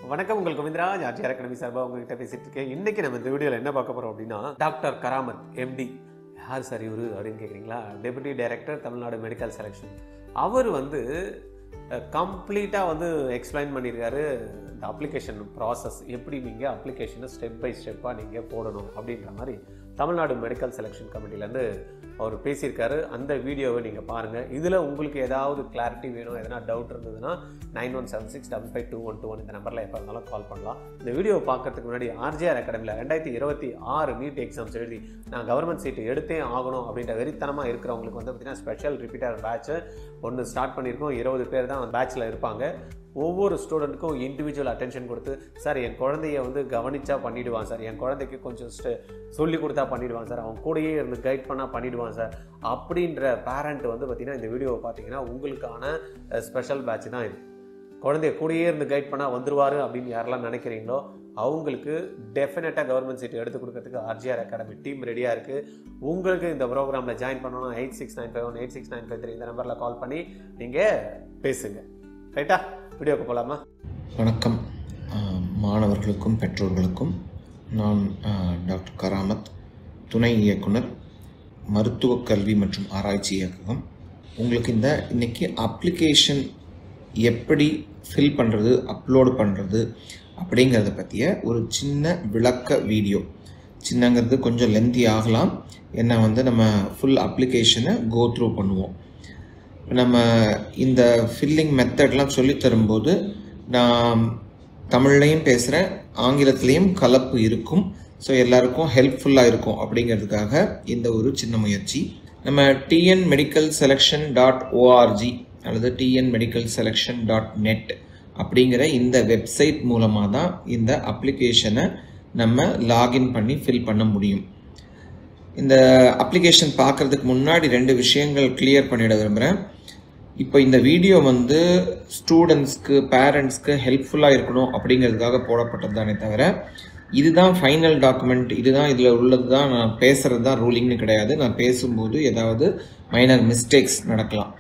வணக்கம், உங்கள் Govindaraj RGR academy சார்பாக உங்ககிட்ட பேசிட்டு இருக்கேன். இன்னைக்கு நம்ம இந்த வீடியோவில் என்ன பார்க்க போறோம் அப்படின்னா, டாக்டர் கராமத் எம்டி. யார் சார் இவரு அப்படின்னு கேட்குறீங்களா? Deputy director Tamil Nadu medical selection. அவர் கம்ப்ளீட்டாக எக்ஸ்பிளைன் பண்ணியிருக்காரு இந்த அப்ளிகேஷன் ப்ராசஸ், எப்படி நீங்கள் அப்ளிகேஷனை ஸ்டெப் பை ஸ்டெப்பாக நீங்கள் போடணும் அப்படின்ற மாதிரி தமிழ்நாடு மெடிக்கல் செலெக்ஷன் கமிட்டிலேருந்து அவர் பேசியிருக்காரு. அந்த வீடியோவை நீங்கள் பாருங்கள். இதில் உங்களுக்கு ஏதாவது கிளாரிட்டி வேணும், எதனா டவுட் இருந்ததுன்னா 9176552121 இந்த நம்பரில் எப்போ இருந்தாலும் கால் பண்ணலாம். இந்த வீடியோவை பார்க்கறதுக்கு முன்னாடி ஆர்ஜிஆர் அகாடமியில் 2026 நீட் எக்ஸாம்ஸ் எழுதி நான் கவர்மெண்ட் சீட்டு எடுத்தே ஆகணும் அப்படின்ற வெறித்தனமாக இருக்கிறவங்களுக்கு பார்த்தீங்கன்னா ஸ்பெஷல் ரிப்பீட்டர் பேட்ச்சு ஒன்று ஸ்டார்ட் பண்ணியிருக்கோம். 20 பேர் தான் அந்த பேட்சில் இருப்பாங்க. ஒவ்வொரு ஸ்டூடெண்ட்டுக்கும் இண்டிவிஜுவல் அட்டென்ஷன் கொடுத்து, சார் என் குழந்தைய கவனிச்சா பண்ணிவிடுவான் சார், என் குழந்தைக்கு கொஞ்சம் சொல்லி கொடுத்தா பண்ணிவிடுவான் சார், அவன் கூடயே இருந்து கைட் பண்ணால் பண்ணிவிடுவான் சார் அப்படின்ற பேரண்ட் பார்த்திங்கன்னா இந்த வீடியோவை பார்த்தீங்கன்னா உங்களுக்கான ஸ்பெஷல் பேட்ச் தான் இது. குழந்தைய கூடயே இருந்து கைட் பண்ணால் வந்துருவார் அப்படின்னு யாரெல்லாம் நினைக்கிறீங்களோ அவங்களுக்கு டெஃபினட்டாக கவர்மெண்ட் சீட்டு எடுத்து கொடுக்கறதுக்கு ஆர்ஜிஆர் அகாடமி டீம் ரெடியாக இருக்குது. உங்களுக்கு இந்த ப்ரோக்ராமில் ஜாயின் பண்ணணும்னா 8695186953 86953 இந்த நம்பரில் கால் பண்ணி நீங்கள் பேசுங்க. ரைட்டா? வீடியோக்கு போகலாமா? வணக்கம் மாணவர்களுக்கும் பெற்றோர்களுக்கும். நான் டாக்டர் கராமத், துணை இயக்குனர், மருத்துவக் கல்வி மற்றும் ஆராய்ச்சி இயக்ககம். உங்களுக்கு இன்னைக்கு அப்ளிகேஷன் எப்படி ஃபில் பண்ணுறது, அப்லோடு பண்ணுறது அப்படிங்கிறத பற்றிய ஒரு சின்ன விளக்க வீடியோ. சின்னங்கிறது கொஞ்சம் லென்த்தி ஆகலாம். ஏன்னா நம்ம ஃபுல் அப்ளிகேஷனை கோ த்ரூ பண்ணுவோம். நம்ம இந்த ஃபில்லிங் மெத்தட்லாம் சொல்லித்தரும்போது நான் தமிழ்லையும் பேசுகிறேன், ஆங்கிலத்திலையும் கலப்பு இருக்கும். ஸோ எல்லாருக்கும் ஹெல்ப்ஃபுல்லாக இருக்கும் அப்படிங்கிறதுக்காக இந்த ஒரு சின்ன முயற்சி. நம்ம tnmedicalselection.org அல்லது tnmedicalselection.net அப்படிங்கிற இந்த வெப்சைட் மூலமாக தான் இந்த அப்ளிகேஷனை நம்ம லாகின் பண்ணி ஃபில் பண்ண முடியும். இந்த அப்ளிகேஷன் பார்க்குறதுக்கு முன்னாடி 2 விஷயங்கள் கிளியர் பண்ணிட விரும்புகிறேன். இப்போ இந்த வீடியோ ஸ்டூடெண்ட்ஸ்க்கு, பேரண்ட்ஸ்க்கு ஹெல்ப்ஃபுல்லாக இருக்கணும் அப்படிங்கிறதுக்காக போடப்பட்டது தானே தவிர இதுதான் ஃபைனல் டாக்குமெண்ட், இதுதான் இதில் உள்ளது தான், நான் பேசுகிறது தான் ரூலிங்னு கிடையாது. நான் பேசும்போது ஏதாவது மைனர் மிஸ்டேக்ஸ் நடக்கலாம்.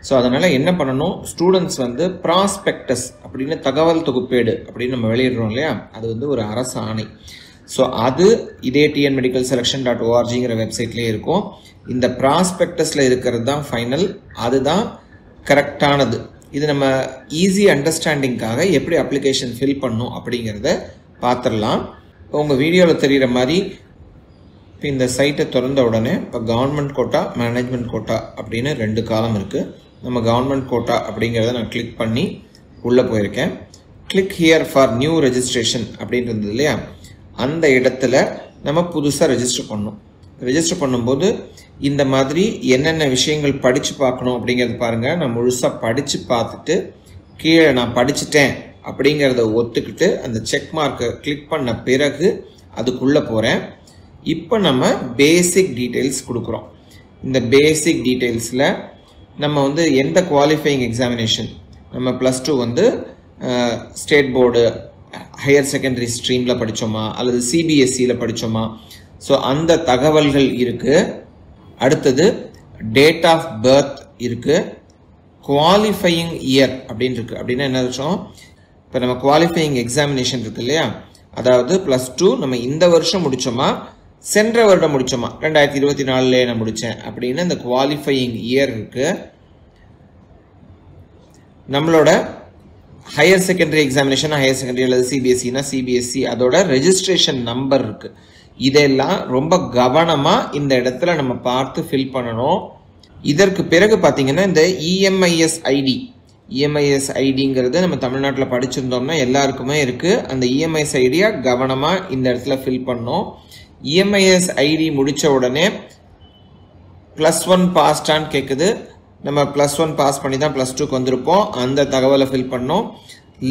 ஸோ அதனால் என்ன பண்ணணும், ஸ்டூடெண்ட்ஸ் ப்ராஸ்பெக்டஸ் அப்படின்னு தகவல் தொகுப்பேடு அப்படின்னு நம்ம வெளியிடுறோம் இல்லையா, அது ஒரு அரசு ஆணை. ஸோ அது இதே tnmedicalselection.orgங்கிற வெப்சைட்லேயே இருக்கும். இந்த ப்ராஸ்பெக்டஸில் இருக்கிறது தான் ஃபைனல், அதுதான் கரெக்டானது. இது நம்ம ஈஸி அண்டர்ஸ்டாண்டிங்காக எப்படி அப்ளிகேஷன் ஃபில் பண்ணும் அப்படிங்கிறத பார்த்துடலாம். உங்கள் வீடியோவில் தெரிகிற மாதிரி இப்போ இந்த சைட்டை திறந்த உடனே இப்போ கவர்மெண்ட் கோட்டா, மேனேஜ்மெண்ட் கோட்டா அப்படின்னு 2 காலம் இருக்குது. நம்ம கவர்மெண்ட் கோட்டா அப்படிங்கிறத நான் கிளிக் பண்ணி உள்ளே போயிருக்கேன். Click here for new registration அப்படின்னு இருந்தது இல்லையா, அந்த இடத்துல நம்ம புதுசாக ரெஜிஸ்டர் பண்ணணும். ரெஜிஸ்டர் பண்ணும்போது இந்த மாதிரி என்னென்ன விஷயங்கள் படித்து பார்க்கணும் அப்படிங்கிறது பாருங்கள். நான் முழுசாக படித்து பார்த்துட்டு கீழே நான் படிச்சுட்டேன் அப்படிங்கிறத ஒத்துக்கிட்டு அந்த செக் மார்க்கை கிளிக் பண்ண பிறகு அதுக்குள்ளே போகிறேன். இப்போ நம்ம பேசிக் டீட்டெயில்ஸ் கொடுக்குறோம். இந்த பேசிக் டீட்டெயில்ஸில் நம்ம எந்த குவாலிஃபையிங் எக்ஸாமினேஷன், நம்ம +2 ஸ்டேட் போர்டு ஹையர் செகண்டரி ஸ்ட்ரீமில் படித்தோமா அல்லது சிபிஎஸ்சியில் படித்தோமா, ஸோ அந்த தகவல்கள் இருக்குது. அடுத்தது டேட் ஆஃப் பர்த் இருக்குது. குவாலிஃபையிங் இயர் அப்படின்னு இருக்குது. அப்படின்னா என்ன அர்த்தம், இப்போ நம்ம குவாலிஃபையிங் எக்ஸாமினேஷன் இருக்கு இல்லையா, அதாவது +2 நம்ம இந்த வருஷம் முடித்தோமா, சென்ற வருடம் முடித்தோமா, 2024 நான் முடித்தேன் அப்படின்னு இந்த குவாலிஃபையிங் இயர் இருக்குது. நம்மளோட higher secondary examination higher secondary அல்லது சிபிஎஸ்சினா சிபிஎஸ்சி, அதோட ரெஜிஸ்ட்ரேஷன் நம்பர் இருக்குது. இதெல்லாம் ரொம்ப கவனமாக இந்த இடத்துல நம்ம பார்த்து ஃபில் பண்ணணும். இதற்கு பிறகு பார்த்தீங்கன்னா இந்த இஎம்ஐஎஸ் ஐடிங்கிறது நம்ம தமிழ்நாட்டில் படிச்சிருந்தோம்னா எல்லாருக்குமே இருக்குது. அந்த இஎம்ஐஎஸ் ஐடியை கவனமாக இந்த இடத்துல ஃபில் பண்ணோம். இஎம்ஐஎஸ் ஐடி முடித்த உடனே +1 பாஸ்டான்னு கேட்குது. நம்ம +1 பாஸ் பண்ணி தான் +2க்கு வந்திருப்போம். அந்த தகவலை ஃபில் பண்ணோம்.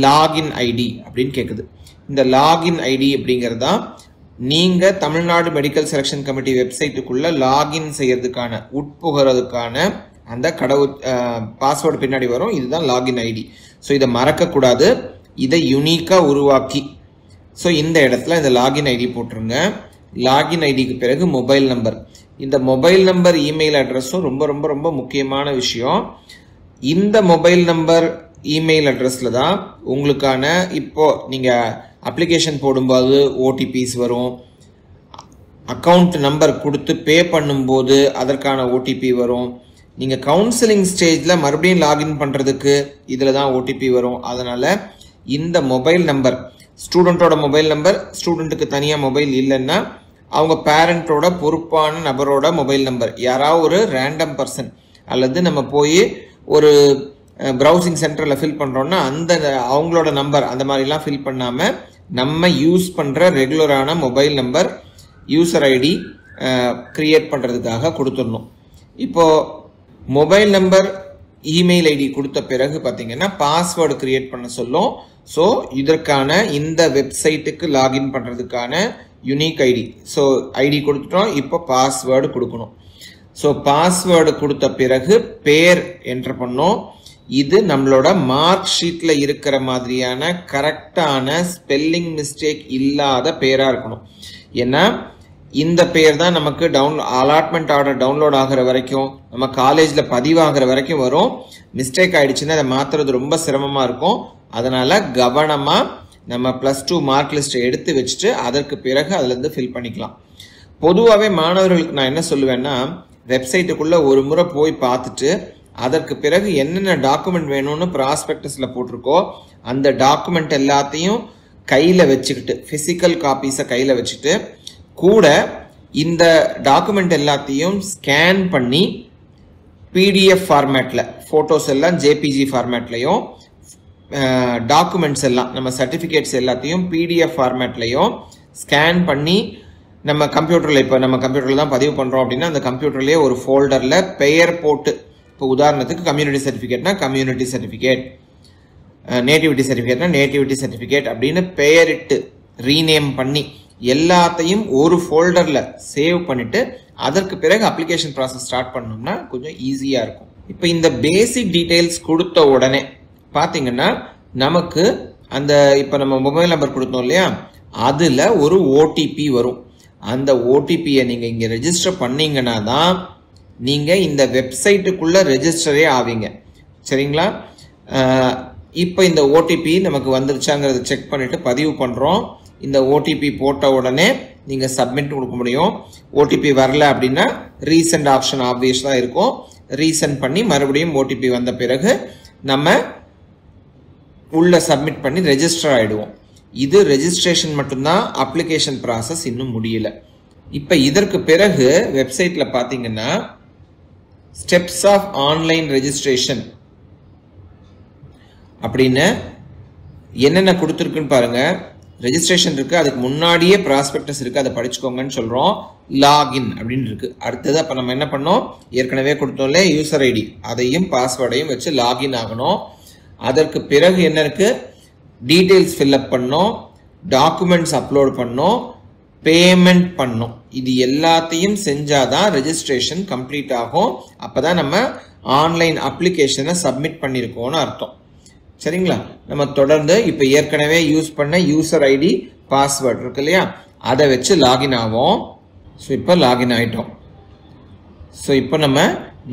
லாகின் ஐடி அப்படின்னு கேட்குது. இந்த லாகின் ஐடி அப்படிங்கிறது தான் நீங்கள் தமிழ்நாடு மெடிக்கல் செலெக்ஷன் கமிட்டி வெப்சைட்டுக்குள்ளே லாகின் செய்யறதுக்கான, உட்புகிறதுக்கான அந்த பாஸ்வேர்டு பின்னாடி வரும். இதுதான் லாகின் ஐடி. ஸோ இதை மறக்கக்கூடாது, இதை யுனிக்காக உருவாக்கி ஸோ இந்த இடத்துல இந்த லாகின் ஐடி போட்டுருங்க. லாகின் ஐடிக்கு பிறகு மொபைல் நம்பர். இந்த மொபைல் நம்பர், இமெயில் அட்ரஸும் ரொம்ப ரொம்ப ரொம்ப முக்கியமான விஷயம். இந்த மொபைல் நம்பர், இமெயில் அட்ரஸில் தான் உங்களுக்கான இப்போ நீங்கள் அப்ளிகேஷன் போடும்போது ஓடிபிஸ் வரும், அக்கௌண்ட் நம்பர் கொடுத்து பே பண்ணும்போது அதற்கான ஓடிபி வரும், நீங்கள் கவுன்சிலிங் ஸ்டேஜில் மறுபடியும் லாகின் பண்ணுறதுக்கு இதில் தான் ஓடிபி வரும். அதனால் இந்த மொபைல் நம்பர், ஸ்டூடெண்ட்டோட மொபைல் நம்பர், ஸ்டூடெண்ட்டுக்கு தனியாக மொபைல் இல்லைன்னா அவங்க பேரண்ட்டோட பொறுப்பான நபரோட மொபைல் நம்பர், யாராவது ஒரு ரேண்டம் பர்சன், அல்லது நம்ம போய் ஒரு ப்ரௌசிங் சென்டரில் ஃபில் பண்ணுறோன்னா அந்த அவங்களோட நம்பர் அந்த மாதிரிலாம் ஃபில் பண்ணாமல் நம்ம யூஸ் பண்ணுற ரெகுலரான mobile number, user ID create பண்ணுறதுக்காக கொடுத்துடணும். இப்போது மொபைல் நம்பர், இமெயில் ஐடி கொடுத்த பிறகு பார்த்தீங்கன்னா பாஸ்வேர்டு க்ரியேட் பண்ண சொல்லும். ஸோ இதற்கான இந்த வெப்சைட்டுக்கு லாகின் பண்ணுறதுக்கான யூனிக் ஐடி, ஸோ ஐடி கொடுத்துட்டோம். இப்போ பாஸ்வேர்டு கொடுக்கணும். ஸோ பாஸ்வேர்டு கொடுத்த பிறகு பேர் என்டர் பண்ணோம். இது நம்மளோட மார்க் ஷீட்டில் இருக்கிற மாதிரியான கரெக்டான ஸ்பெல்லிங் மிஸ்டேக் இல்லாத பேராக இருக்கணும். ஏன்னா இந்த பேர் தான் நமக்கு அலாட்மெண்ட் ஆர்டர் டவுன்லோட் ஆகிற வரைக்கும், நம்ம காலேஜில் பதிவாகிற வரைக்கும் வரும். மிஸ்டேக் ஆகிடுச்சுன்னா அதை மாற்றுறது ரொம்ப சிரமமாக இருக்கும். அதனால் கவனமாக நம்ம +2 மார்க் லிஸ்ட்டை எடுத்து வச்சுட்டு அதற்கு பிறகு அதுலேருந்து ஃபில் பண்ணிக்கலாம். பொதுவாகவே மாணவர்களுக்கு நான் என்ன சொல்லுவேன்னா, வெப்சைட்டுக்குள்ளே ஒரு முறை போய் பார்த்துட்டு அதற்கு பிறகு என்னென்ன டாக்குமெண்ட் வேணும்னு ப்ராஸ்பெக்டஸில் போட்டிருக்கோ அந்த டாக்குமெண்ட் எல்லாத்தையும் கையில் வச்சுக்கிட்டு, ஃபிசிக்கல் காப்பீஸை கையில் வச்சுட்டு, கூட இந்த டாக்குமெண்ட் எல்லாத்தையும் ஸ்கேன் பண்ணி பிடிஎஃப் ஃபார்மேட்டில், ஃபோட்டோஸ் எல்லாம் ஜேபிஜி ஃபார்மேட்லையும், டாக்குமெண்ட்ஸ் எல்லாம் நம்ம சர்டிஃபிகேட்ஸ் எல்லாத்தையும் பிடிஎஃப் ஃபார்மேட்லையும் ஸ்கேன் பண்ணி நம்ம கம்ப்யூட்டரில், இப்போ நம்ம கம்ப்யூட்டரில் தான் பதிவு பண்ணுறோம் அப்படின்னா அந்த கம்ப்யூட்டர்லேயே ஒரு ஃபோல்டரில் பெயர் போட்டு, இப்போ உதாரணத்துக்கு கம்யூனிட்டி சர்டிஃபிகேட்னா கம்யூனிட்டி சர்டிஃபிகேட், நேட்டிவிட்டி சர்டிஃபிகேட்னா நேட்டிவிட்டி சர்டிஃபிகேட் அப்படின்னு பெயரிட்டு ரீநேம் பண்ணி எல்லாத்தையும் ஒரு ஃபோல்டரில் சேவ் பண்ணிவிட்டு அதற்கு பிறகு அப்ளிகேஷன் ப்ராசஸ் ஸ்டார்ட் பண்ணோம்னா கொஞ்சம் ஈஸியாக இருக்கும். இப்போ இந்த பேசிக் டீட்டெயில்ஸ் கொடுத்த உடனே பார்த்தீங்கன்னா நமக்கு அந்த இப்போ நம்ம மொபைல் நம்பர் கொடுத்தோம் இல்லையா, அதில் ஒரு ஓடிபி வரும். அந்த ஓடிபியை நீங்கள் இங்கே ரெஜிஸ்டர் பண்ணீங்கன்னா தான் நீங்கள் இந்த வெப்சைட்டுக்குள்ளே ரெஜிஸ்டரே ஆவீங்க. சரிங்களா? இப்போ இந்த ஓடிபி நமக்கு வந்துருச்சாங்கிறத செக் பண்ணிவிட்டு பதிவு பண்ணுறோம். இந்த ஓடிபி போட்ட உடனே நீங்கள் சப்மிட் கொடுக்க முடியும். ஓடிபி வரல அப்படின்னா ரீசெண்ட் ஆப்ஷன் ஆப்வியஸ் தான் இருக்கும். ரீசெண்ட் பண்ணி மறுபடியும் ஓடிபி வந்த பிறகு நம்ம உள்ள சப்மிட் பண்ணி ரெஜிஸ்டர் ஆகிடுவோம். இது ரெஜிஸ்ட்ரேஷன் மட்டும்தான், அப்ளிகேஷன் ப்ராசஸ் இன்னும் முடியல. இப்போ இதற்கு பிறகு வெப்சைட்டில் பார்த்தீங்கன்னா ஸ்டெப்ஸ் ஆஃப் ஆன்லைன் ரெஜிஸ்ட்ரேஷன் அப்படின்னு என்னென்ன கொடுத்துருக்குன்னு பாருங்கள். ரெஜிஸ்ட்ரேஷன் இருக்குது, அதுக்கு முன்னாடியே ப்ராஸ்பெக்டஸ் இருக்குது, அதை படிச்சுக்கோங்கன்னு சொல்கிறோம். லாகின் அப்படின்னு இருக்குது. அடுத்தது அப்போ நம்ம என்ன பண்ணோம், ஏற்கனவே கொடுத்தோம்ல யூசர் ஐடி, அதையும் பாஸ்வேர்டையும் வச்சு லாகின் ஆகணும். அதற்கு பிறகு என்ன இருக்குது, டீட்டெயில்ஸ் ஃபில்அப் பண்ணோம், டாக்குமெண்ட்ஸ் அப்லோட் பண்ணோம், பேமெண்ட் பண்ணோம். இது எல்லாத்தையும் செஞ்சாதான் ரெஜிஸ்ட்ரேஷன் கம்ப்ளீட் ஆகும். அப்போ தான் நம்ம ஆன்லைன் அப்ளிகேஷனை சப்மிட் பண்ணியிருக்கோம்னு அர்த்தம். சரிங்களா? நம்ம தொடர்ந்து இப்போ ஏற்கனவே யூஸ் பண்ண யூசர் ஐடி, பாஸ்வேர்ட் இருக்கு இல்லையா, அதை வச்சு லாகின் ஆகும். ஸோ இப்போ லாகின் ஆகிட்டோம். ஸோ இப்போ நம்ம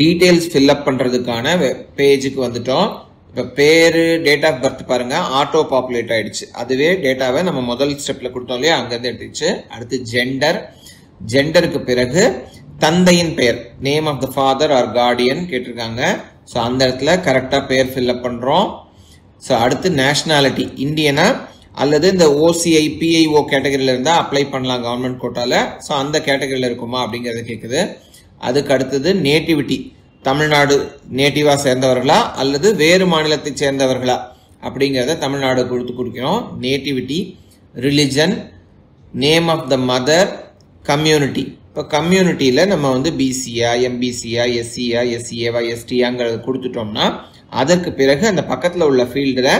டீட்டெயில்ஸ் ஃபில்அப் பண்ணுறதுக்கான பேஜுக்கு வந்துட்டோம். இப்போ பேர், டேட் ஆஃப் பர்த் பாருங்கள் ஆட்டோ பாப்புலேட் ஆகிடுச்சு. அதுவே டேட்டாவை நம்ம முதல் ஸ்டெப்பில் கொடுத்தோம் இல்லையா, அங்கேருந்து எடுத்துச்சு. அடுத்து ஜெண்டருக்கு பிறகு தந்தையின் பெயர், name of the father or guardian கேட்டிருக்காங்க. ஸோ அந்த இடத்துல கரெக்டாக பேர் ஃபில்அப் பண்ணுறோம். ஸோ அடுத்து நேஷ்னாலிட்டி, இந்தியனா அல்லது இந்த ஓசிஐ பிஐஓ கேட்டகரியில் இருந்தால் அப்ளை பண்ணலாம் கவர்மெண்ட் கோட்டாவில். ஸோ அந்த கேட்டகரியில் இருக்குமா அப்படிங்கிறத கேட்குது. அதுக்கு அடுத்தது நேட்டிவிட்டி, தமிழ்நாடு நேட்டிவாக சேர்ந்தவர்களா அல்லது வேறு மாநிலத்தை சேர்ந்தவர்களா அப்படிங்கிறத தமிழ்நாடு கொடுக்கிறோம். Nativity, religion, name of the mother, community. இப்போ கம்யூனிட்டியில் நம்ம வந்து பிசியா, எம்பிசியா, எஸ்சியா, எஸ்சிஏவா, எஸ்டியாங்கிறத கொடுத்துட்டோம்னா அதற்கு பிறகு அந்த பக்கத்தில் உள்ள ஃபீல்டில்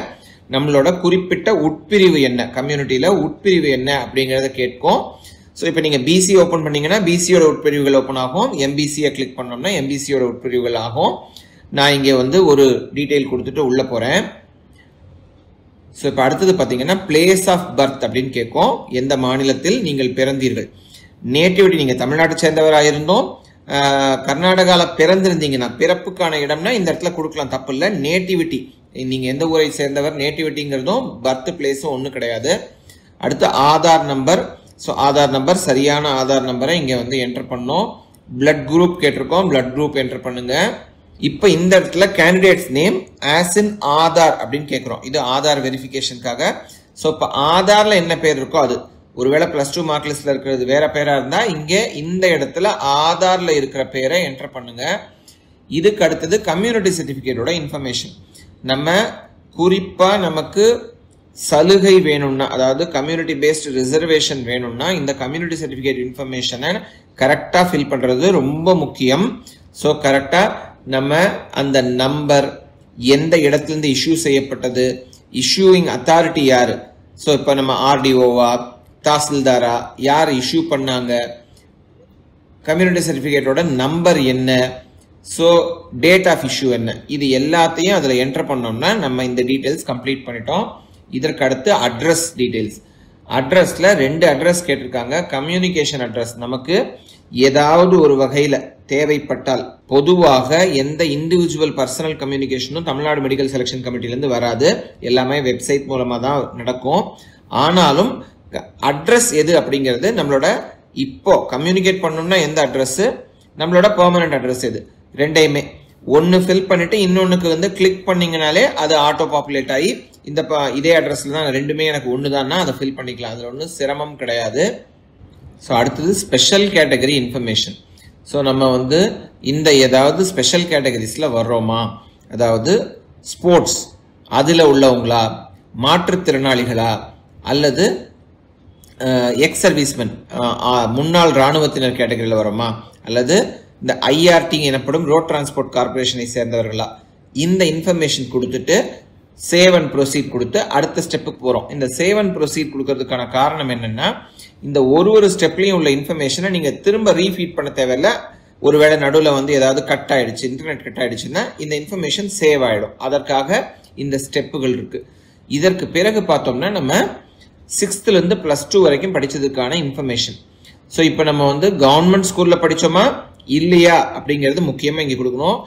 நம்மளோட குறிப்பிட்ட உட்பிரிவு என்ன, கம்யூனிட்டியில் உட்பிரிவு என்ன அப்படிங்கிறத கேட்கும். ஸோ இப்போ நீங்கள் பிசி ஓப்பன் பண்ணீங்கன்னா பிசியோட உட்பிரிவுகள் ஓப்பன் ஆகும். எம்பிசியை கிளிக் பண்ணோம்னா எம்பிசியோட உட்பிரிவுகள் ஆகும். நான் இங்கே வந்து ஒரு டீட்டெயில் கொடுத்துட்டு உள்ளே போகிறேன். ஸோ இப்போ அடுத்தது பார்த்தீங்கன்னா பிளேஸ் ஆஃப் பர்த் அப்படின்னு கேட்கும். எந்த மாநிலத்தில் நீங்கள் பிறந்தீர்கள். நேட்டிவிட்டி, நீங்கள் தமிழ்நாட்டை சேர்ந்தவராக இருந்தோம், கர்நாடகாவில் பிறந்திருந்தீங்கன்னா பிறப்புக்கான இடம்னா இந்த இடத்துல கொடுக்கலாம், தப்பு இல்லை. நேட்டிவிட்டி நீங்கள் எந்த ஊரை சேர்ந்தவர், நேட்டிவிட்டிங்கிறதும் பர்த் பிளேஸும் ஒன்றும் கிடையாது. அடுத்து Aadhaar number. So Aadhaar number, சரியான ஆதார் நம்பரை இங்கே வந்து என்டர் பண்ணோம். பிளட் குரூப் கேட்டிருக்கோம், பிளட் குரூப் என்டர் பண்ணுங்க. இப்போ இந்த இடத்துல candidates name as in Aadhaar அப்படின்னு கேட்குறோம். இது ஆதார் வெரிஃபிகேஷனுக்காக. ஸோ இப்போ ஆதாரில் என்ன பேர் இருக்கோ அது, ஒருவேளை +2 மார்க் லிஸ்ட்ல இருக்கிறது வேற பேரா இருந்தா இங்கே இந்த இடத்துல ஆதார்ல இருக்கிற பேரை என்டர் பண்ணுங்க. இதுக்கு அடுத்தது கம்யூனிட்டி சர்டிபிகேட்டோட இன்ஃபர்மேஷன். நம்ம குறிப்பா நமக்கு சலுகை வேணும்னா, அதாவது கம்யூனிட்டி பேஸ்ட் ரிசர்வேஷன் வேணும்னா இந்த கம்யூனிட்டி சர்டிபிகேட் இன்ஃபர்மேஷனை கரெக்டா ஃபில் பண்றது ரொம்ப முக்கியம். ஸோ கரெக்டா நம்ம அந்த நம்பர், எந்த இடத்துல இருந்து இஷ்யூ செய்யப்பட்டது, இஷ்யூயிங் அத்தாரிட்டி யாரு, ஸோ இப்போ நம்ம ஆர்டிஓவா தாசில்தாரா, யார் இஷ்யூ பண்ணாங்க, கம்யூனிட்டி சர்டிஃபிகேட்டோட நம்பர் என்ன, ஸோ டேட் ஆஃப் இஷ்யூ என்ன, இது எல்லாத்தையும் அதில் என்டர் பண்ணோம்னா நம்ம இந்த டீட்டெயில்ஸ் கம்ப்ளீட் பண்ணிட்டோம். இதற்கு அடுத்து அட்ரஸ் டீட்டெயில்ஸ். அட்ரஸில் 2 அட்ரஸ் கேட்டிருக்காங்க. கம்யூனிகேஷன் அட்ரஸ், நமக்கு ஏதாவது ஒரு வகையில் தேவைப்பட்டால், பொதுவாக எந்த இண்டிவிஜுவல் பர்சனல் கம்யூனிகேஷனும் தமிழ்நாடு மெடிக்கல் செலெக்ஷன் கமிட்டிலேருந்து வராது, எல்லாமே வெப்சைட் மூலமாக தான் நடக்கும். ஆனாலும் அட்ரஸ் எது அப்படிங்கிறது நம்மளோட இப்போ கம்யூனிகேட் பண்ணணும்னா எந்த அட்ரஸ், நம்மளோட பெர்மனன்ட் அட்ரஸ் எது, ரெண்டையுமே ஒன்று ஃபில் பண்ணிட்டு இன்னொன்றுக்கு வந்து கிளிக் பண்ணிங்கனாலே அது ஆட்டோ பாப்புலேட் ஆகி இந்த இதே அட்ரஸில் தான் ரெண்டுமே எனக்கு ஒன்று தான்னா அதை ஃபில் பண்ணிக்கலாம். அதில் ஒன்றும் சிரமம் கிடையாது. ஸோ அடுத்தது ஸ்பெஷல் கேட்டகரி இன்ஃபர்மேஷன். ஸோ நம்ம வந்து இந்த ஏதாவது ஸ்பெஷல் கேட்டகரிஸில் வர்றோமா, அதாவது ஸ்போர்ட்ஸ் அதில் உள்ளவங்களா, மாற்றுத்திறனாளிகளா, அல்லது எக்ஸ் சர்வீஸ்மென் முன்னாள் இராணுவத்தினர் கேட்டகரியில் வரோமா, அல்லது இந்த ஐஆர்டி எனப்படும் ரோட் டிரான்ஸ்போர்ட் கார்பரேஷனை சேர்ந்தவர்களா, இந்த இன்ஃபர்மேஷன் கொடுத்துட்டு சேவ் அண்ட் ப்ரொசீட் கொடுத்து அடுத்த ஸ்டெப்புக்கு போகிறோம். இந்த சேவ் அண்ட் ப்ரொசீட் கொடுக்கறதுக்கான காரணம் என்னன்னா, இந்த ஒரு ஸ்டெப்லையும் உள்ள இன்ஃபர்மேஷனை நீங்கள் திரும்ப ரீஃபீட் பண்ண தேவையில்லை. ஒருவேளை நடுவில் வந்து ஏதாவது கட் ஆயிடுச்சு, இன்டர்நெட் கட் ஆயிடுச்சுன்னா இந்த இன்ஃபர்மேஷன் சேவ் ஆகிடும். அதற்காக இந்த ஸ்டெப்புகள் இருக்கு. இதற்கு பிறகு பார்த்தோம்னா நம்ம 6th +2 வரைக்கும் படித்ததுக்கான இன்ஃபர்மேஷன். ஸோ இப்போ நம்ம வந்து கவர்மெண்ட் ஸ்கூலில் படித்தோமா இல்லையா அப்படிங்கிறது முக்கியமாக இங்கே கொடுக்கணும்.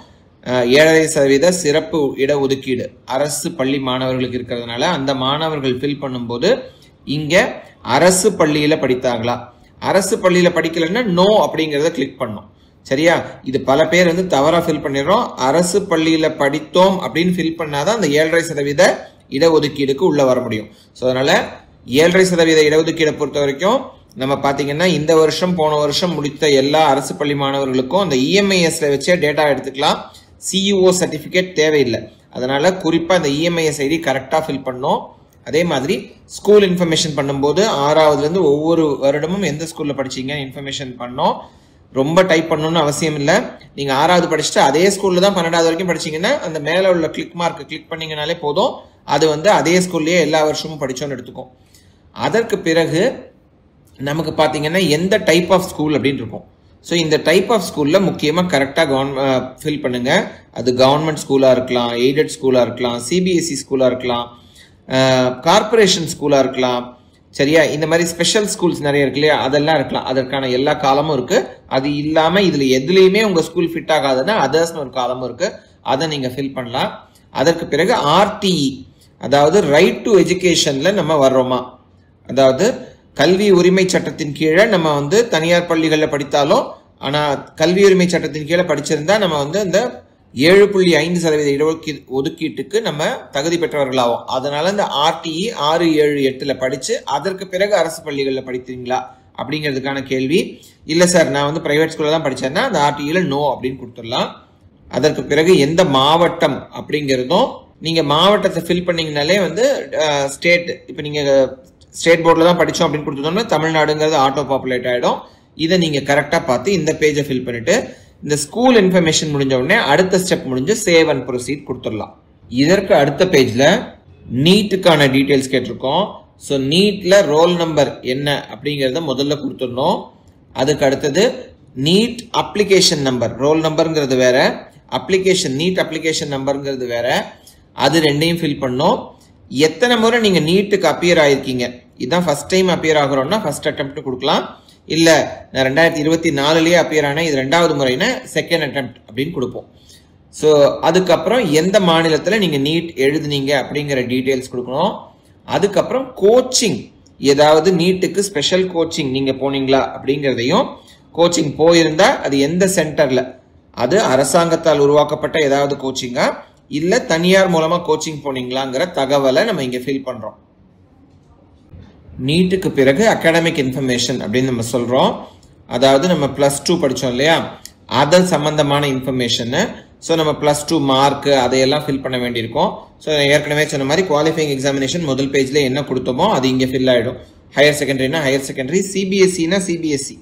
7.5% சிறப்பு இடஒதுக்கீடு அரசு பள்ளி மாணவர்களுக்கு இருக்கிறதுனால அந்த மாணவர்கள் ஃபில் பண்ணும்போது இங்கே அரசு பள்ளியில் படித்தாங்களா, அரசு பள்ளியில் படிக்கலைன்னா நோ அப்படிங்கிறத கிளிக் பண்ணோம். சரியா, இது பல பேர் வந்து தவறாக ஃபில் பண்ணிடுறோம். அரசு பள்ளியில் படித்தோம் அப்படின்னு ஃபில் பண்ணாதான் அந்த 7.5% இடஒதுக்கீடுக்கு உள்ள வர முடியும். ஸோ அதனால 7.5% இடஒதுக்கீடை பொறுத்த வரைக்கும் நம்ம பார்த்தீங்கன்னா இந்த வருஷம் போன வருஷம் முடித்த எல்லா அரசு பள்ளி மாணவர்களுக்கும் அந்த இஎம்ஐஎஸ்ல வச்சே டேட்டா எடுத்துக்கலாம். சிஇஓ சர்டிஃபிகேட் தேவையில்லை. அதனால குறிப்பாக இந்த இஎம்ஐஎஸ் ஐடி கரெக்டாக ஃபில் பண்ணோம். அதே மாதிரி ஸ்கூல் இன்ஃபர்மேஷன் பண்ணும்போது 6வதுலேருந்து ஒவ்வொரு வருடமும் எந்த ஸ்கூலில் படிச்சீங்க இன்ஃபர்மேஷன் பண்ணோம். ரொம்ப டைப் பண்ணணும்னு அவசியம் இல்லை. நீங்கள் 6வது படிச்சுட்டு அதே ஸ்கூலில் தான் 12வது வரைக்கும் படிச்சீங்கன்னா அந்த மேலே உள்ள கிளிக் மார்க் கிளிக் பண்ணீங்கனாலே போதும். அது வந்து அதே ஸ்கூல்லேயே எல்லா வருஷமும் படித்தோன்னு எடுத்துக்கும். அதற்கு பிறகு நமக்கு பார்த்தீங்கன்னா எந்த டைப் ஆஃப் ஸ்கூல் அப்படின்னு இருக்கும். ஸோ இந்த டைப் ஆஃப் ஸ்கூலில் முக்கியமாக கரெக்டாக ஃபில் பண்ணுங்கள். அது கவர்மெண்ட் ஸ்கூலாக இருக்கலாம், எய்டட் ஸ்கூலாக இருக்கலாம், சிபிஎஸ்சி ஸ்கூலாக இருக்கலாம், கார்பரேஷன் ஸ்கூலாக இருக்கலாம். சரியா, இந்த மாதிரி ஸ்பெஷல் ஸ்கூல்ஸ் நிறைய இருக்கு இல்லையா, அதெல்லாம் இருக்கலாம். அதற்கான எல்லா காலமும் இருக்கு. அது இல்லாமல் இதில் எதுலேயுமே உங்கள் ஸ்கூல் ஃபிட் ஆகாதுன்னா அதர்ஸ்னு ஒரு காலமும் இருக்கு, அதை நீங்கள் ஃபில் பண்ணலாம். அதற்கு பிறகு ஆர்டிஇ, அதாவது ரைட் டு எஜுகேஷனில் நம்ம வர்றோமா, அதாவது கல்வி உரிமை சட்டத்தின் கீழே நம்ம வந்து தனியார் பள்ளிகளில் படித்தாலும் ஆனால் கல்வி உரிமை சட்டத்தின் கீழே படிச்சிருந்தா நம்ம வந்து இந்த 7.5% ஒதுக்கீட்டுக்கு நம்ம தகுதி பெற்றவர்களாகும். அதனால இந்த ஆர்டிஇ 6, 7, 8 படிச்சு அதற்கு பிறகு அரசு பள்ளிகளில் படித்தீங்களா அப்படிங்கிறதுக்கான கேள்வி. இல்லை சார் நான் வந்து பிரைவேட் ஸ்கூலில் தான் படித்தேன்னா அந்த ஆர்டிஇல நோ அப்படின்னு கொடுத்துடலாம். அதற்கு பிறகு எந்த மாவட்டம் அப்படிங்கிறதும் நீங்கள் மாவட்டத்தை ஃபில் பண்ணீங்கனாலே வந்து ஸ்டேட், இப்போ நீங்கள் ஸ்டேட் போர்டில் தான் படித்தோம் அப்படின்னு கொடுத்துட்டோம்னா தமிழ்நாடுங்கிறது ஆட்டோ பாப்புலேட் ஆகிடும். இதை நீங்கள் கரெக்டாக பார்த்து இந்த பேஜை ஃபில் பண்ணிவிட்டு இந்த ஸ்கூல் இன்ஃபர்மேஷன் முடிஞ்ச உடனே அடுத்த ஸ்டெப் முடிஞ்சு சேவ் அண்ட் ப்ரொசீட் கொடுத்துடலாம். இதற்கு அடுத்த பேஜில் நீட்டுக்கான டீட்டெயில்ஸ் கேட்டிருக்கோம். ஸோ நீட்டில் ரோல் நம்பர் என்ன அப்படிங்கிறத முதல்ல கொடுத்துடணும். அதுக்கு அடுத்தது நீட் அப்ளிகேஷன் நம்பர், ரோல் நம்பருங்கிறது வேற, அப்ளிகேஷன் நீட் அப்ளிகேஷன் நம்பருங்கிறது வேற, அது ரெண்டையும் ஃபில் பண்ணோம். எத்தனை முறை நீங்கள் நீட்டுக்கு அப்பியர் ஆகிருக்கீங்க, இதுதான் ஃபர்ஸ்ட் டைம் அப்பியர் ஆகிறோம்னா ஃபர்ஸ்ட் அட்டெம்ப்ட் கொடுக்கலாம். இல்லை நான் 2024 அப்பியர் ஆனேன், இது 2வது முறைனா செகண்ட் அட்டெம்ப்ட் அப்படின்னு கொடுப்போம். ஸோ அதுக்கப்புறம் எந்த மாநிலத்தில் நீங்கள் நீட் எழுதுனீங்க அப்படிங்கிற டீட்டெயில்ஸ் கொடுக்கணும். அதுக்கப்புறம் கோச்சிங், ஏதாவது நீட்டுக்கு ஸ்பெஷல் கோச்சிங் நீங்கள் போனீங்களா அப்படிங்கிறதையும், கோச்சிங் போயிருந்தா அது எந்த சென்டரில், அது அரசாங்கத்தால் உருவாக்கப்பட்ட ஏதாவது கோச்சிங்கா இல்லை தனியார் மூலமாக கோச்சிங் போனீங்களாங்கிற தகவலை நம்ம இங்கே ஃபில் பண்ணுறோம். நீட்டுக்கு பிறகு அகாடமிக் இன்ஃபர்மேஷன் அப்படின்னு நம்ம சொல்கிறோம். அதாவது நம்ம +2 படித்தோம் இல்லையா, அதன் சம்பந்தமான இன்ஃபர்மேஷனு. ஸோ நம்ம +2 மார்க்கு அதையெல்லாம் ஃபில் பண்ண வேண்டியிருக்கும். ஸோ ஏற்கனவே சொன்ன மாதிரி குவாலிஃபைங் எக்ஸாமினேஷன் முதல் பேஜில் என்ன கொடுத்தோமோ அது இங்கே ஃபில் ஆகிடும். ஹையர் செகண்டரினா ஹையர் செகண்டரி, சிபிஎஸ்சினா சிபிஎஸ்சி.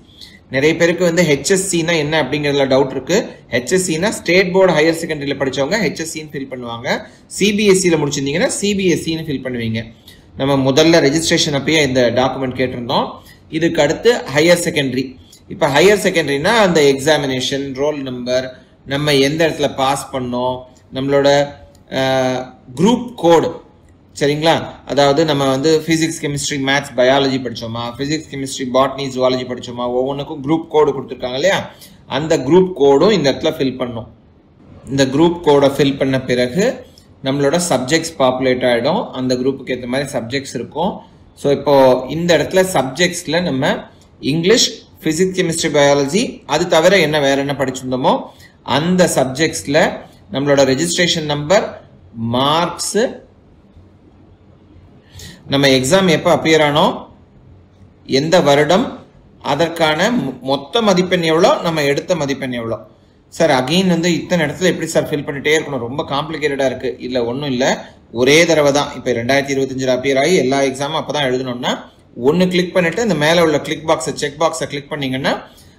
நிறைய பேருக்கு வந்து ஹெச்எஸ்சினா என்ன அப்படிங்கிறதுல டவுட் இருக்கு. ஹெச்எஸ்சினா ஸ்டேட் போர்டு ஹையர் செகண்டரியில் படித்தவங்க ஹெச்எஸ்சின்னு ஃபில் பண்ணுவாங்க. சிபிஎஸ்சியில் முடிச்சிருந்தீங்கன்னா சிபிஎஸ்சின்னு ஃபில் பண்ணுவீங்க. நம்ம முதல்ல ரெஜிஸ்ட்ரேஷன் அப்பயே இந்த டாக்குமெண்ட் கேட்டிருந்தோம். இதுக்கு அடுத்து ஹையர் செகண்டரி. இப்போ ஹையர் செகண்டரினா அந்த எக்ஸாமினேஷன், ரோல் நம்பர், நம்ம எந்த இடத்துல பாஸ் பண்ணோம், நம்மளோட குரூப் கோடு, சரிங்களா? அதாவது நம்ம வந்து ஃபிசிக்ஸ், கெமிஸ்ட்ரி, மேத்ஸ், பயாலஜி படித்தோமா, ஃபிசிக்ஸ், கெமிஸ்ட்ரி, பாட்னி, ஜுவாலஜி படித்தோமா, ஒவ்வொன்றுக்கும் குரூப் கோடு கொடுத்துருக்காங்க இல்லையா, அந்த குரூப் கோடும் இந்த இடத்துல ஃபில் பண்ணோம். இந்த குரூப் கோடை ஃபில் பண்ண பிறகு நம்மளோட சப்ஜெக்ட்ஸ் பாப்புலேட் ஆகிடும். அந்த குரூப்புக்கு ஏற்ற மாதிரி சப்ஜெக்ட்ஸ் இருக்கும். ஸோ இப்போ இந்த இடத்துல சப்ஜெக்ட்ஸில் நம்ம இங்கிலீஷ், ஃபிசிக்ஸ், கெமிஸ்ட்ரி, பயாலஜி, அது தவிர என்ன வேற என்ன படிச்சிருந்தோமோ அந்த சப்ஜெக்ட்ஸில் நம்மளோட ரெஜிஸ்ட்ரேஷன் நம்பர், மார்க்ஸு, நம்ம எக்ஸாம் எப்போ அப்பியர் ஆனோம், எந்த வருடம், அதற்கான மொத்த மதிப்பெண் எவ்வளோ, நம்ம எடுத்த மதிப்பெண் எவ்வளோ. சார் அகெயின் வந்து இத்தனை இடத்துல எப்படி சார் ஃபில் பண்ணிட்டே இருக்கணும், ரொம்ப காம்ப்ளிகேட்டடாக இருக்குது. இல்லை, ஒன்றும் இல்லை, ஒரே தடவை தான். இப்போ 2025 அப்பியர் ஆகி எல்லா எக்ஸாமும் அப்போ தான் எழுதணும்னா ஒன்று கிளிக் பண்ணிட்டு இந்த மேலே உள்ள கிளிக் பாக்ஸை, செக் பாக்ஸை கிளிக் பண்ணிங்கன்னா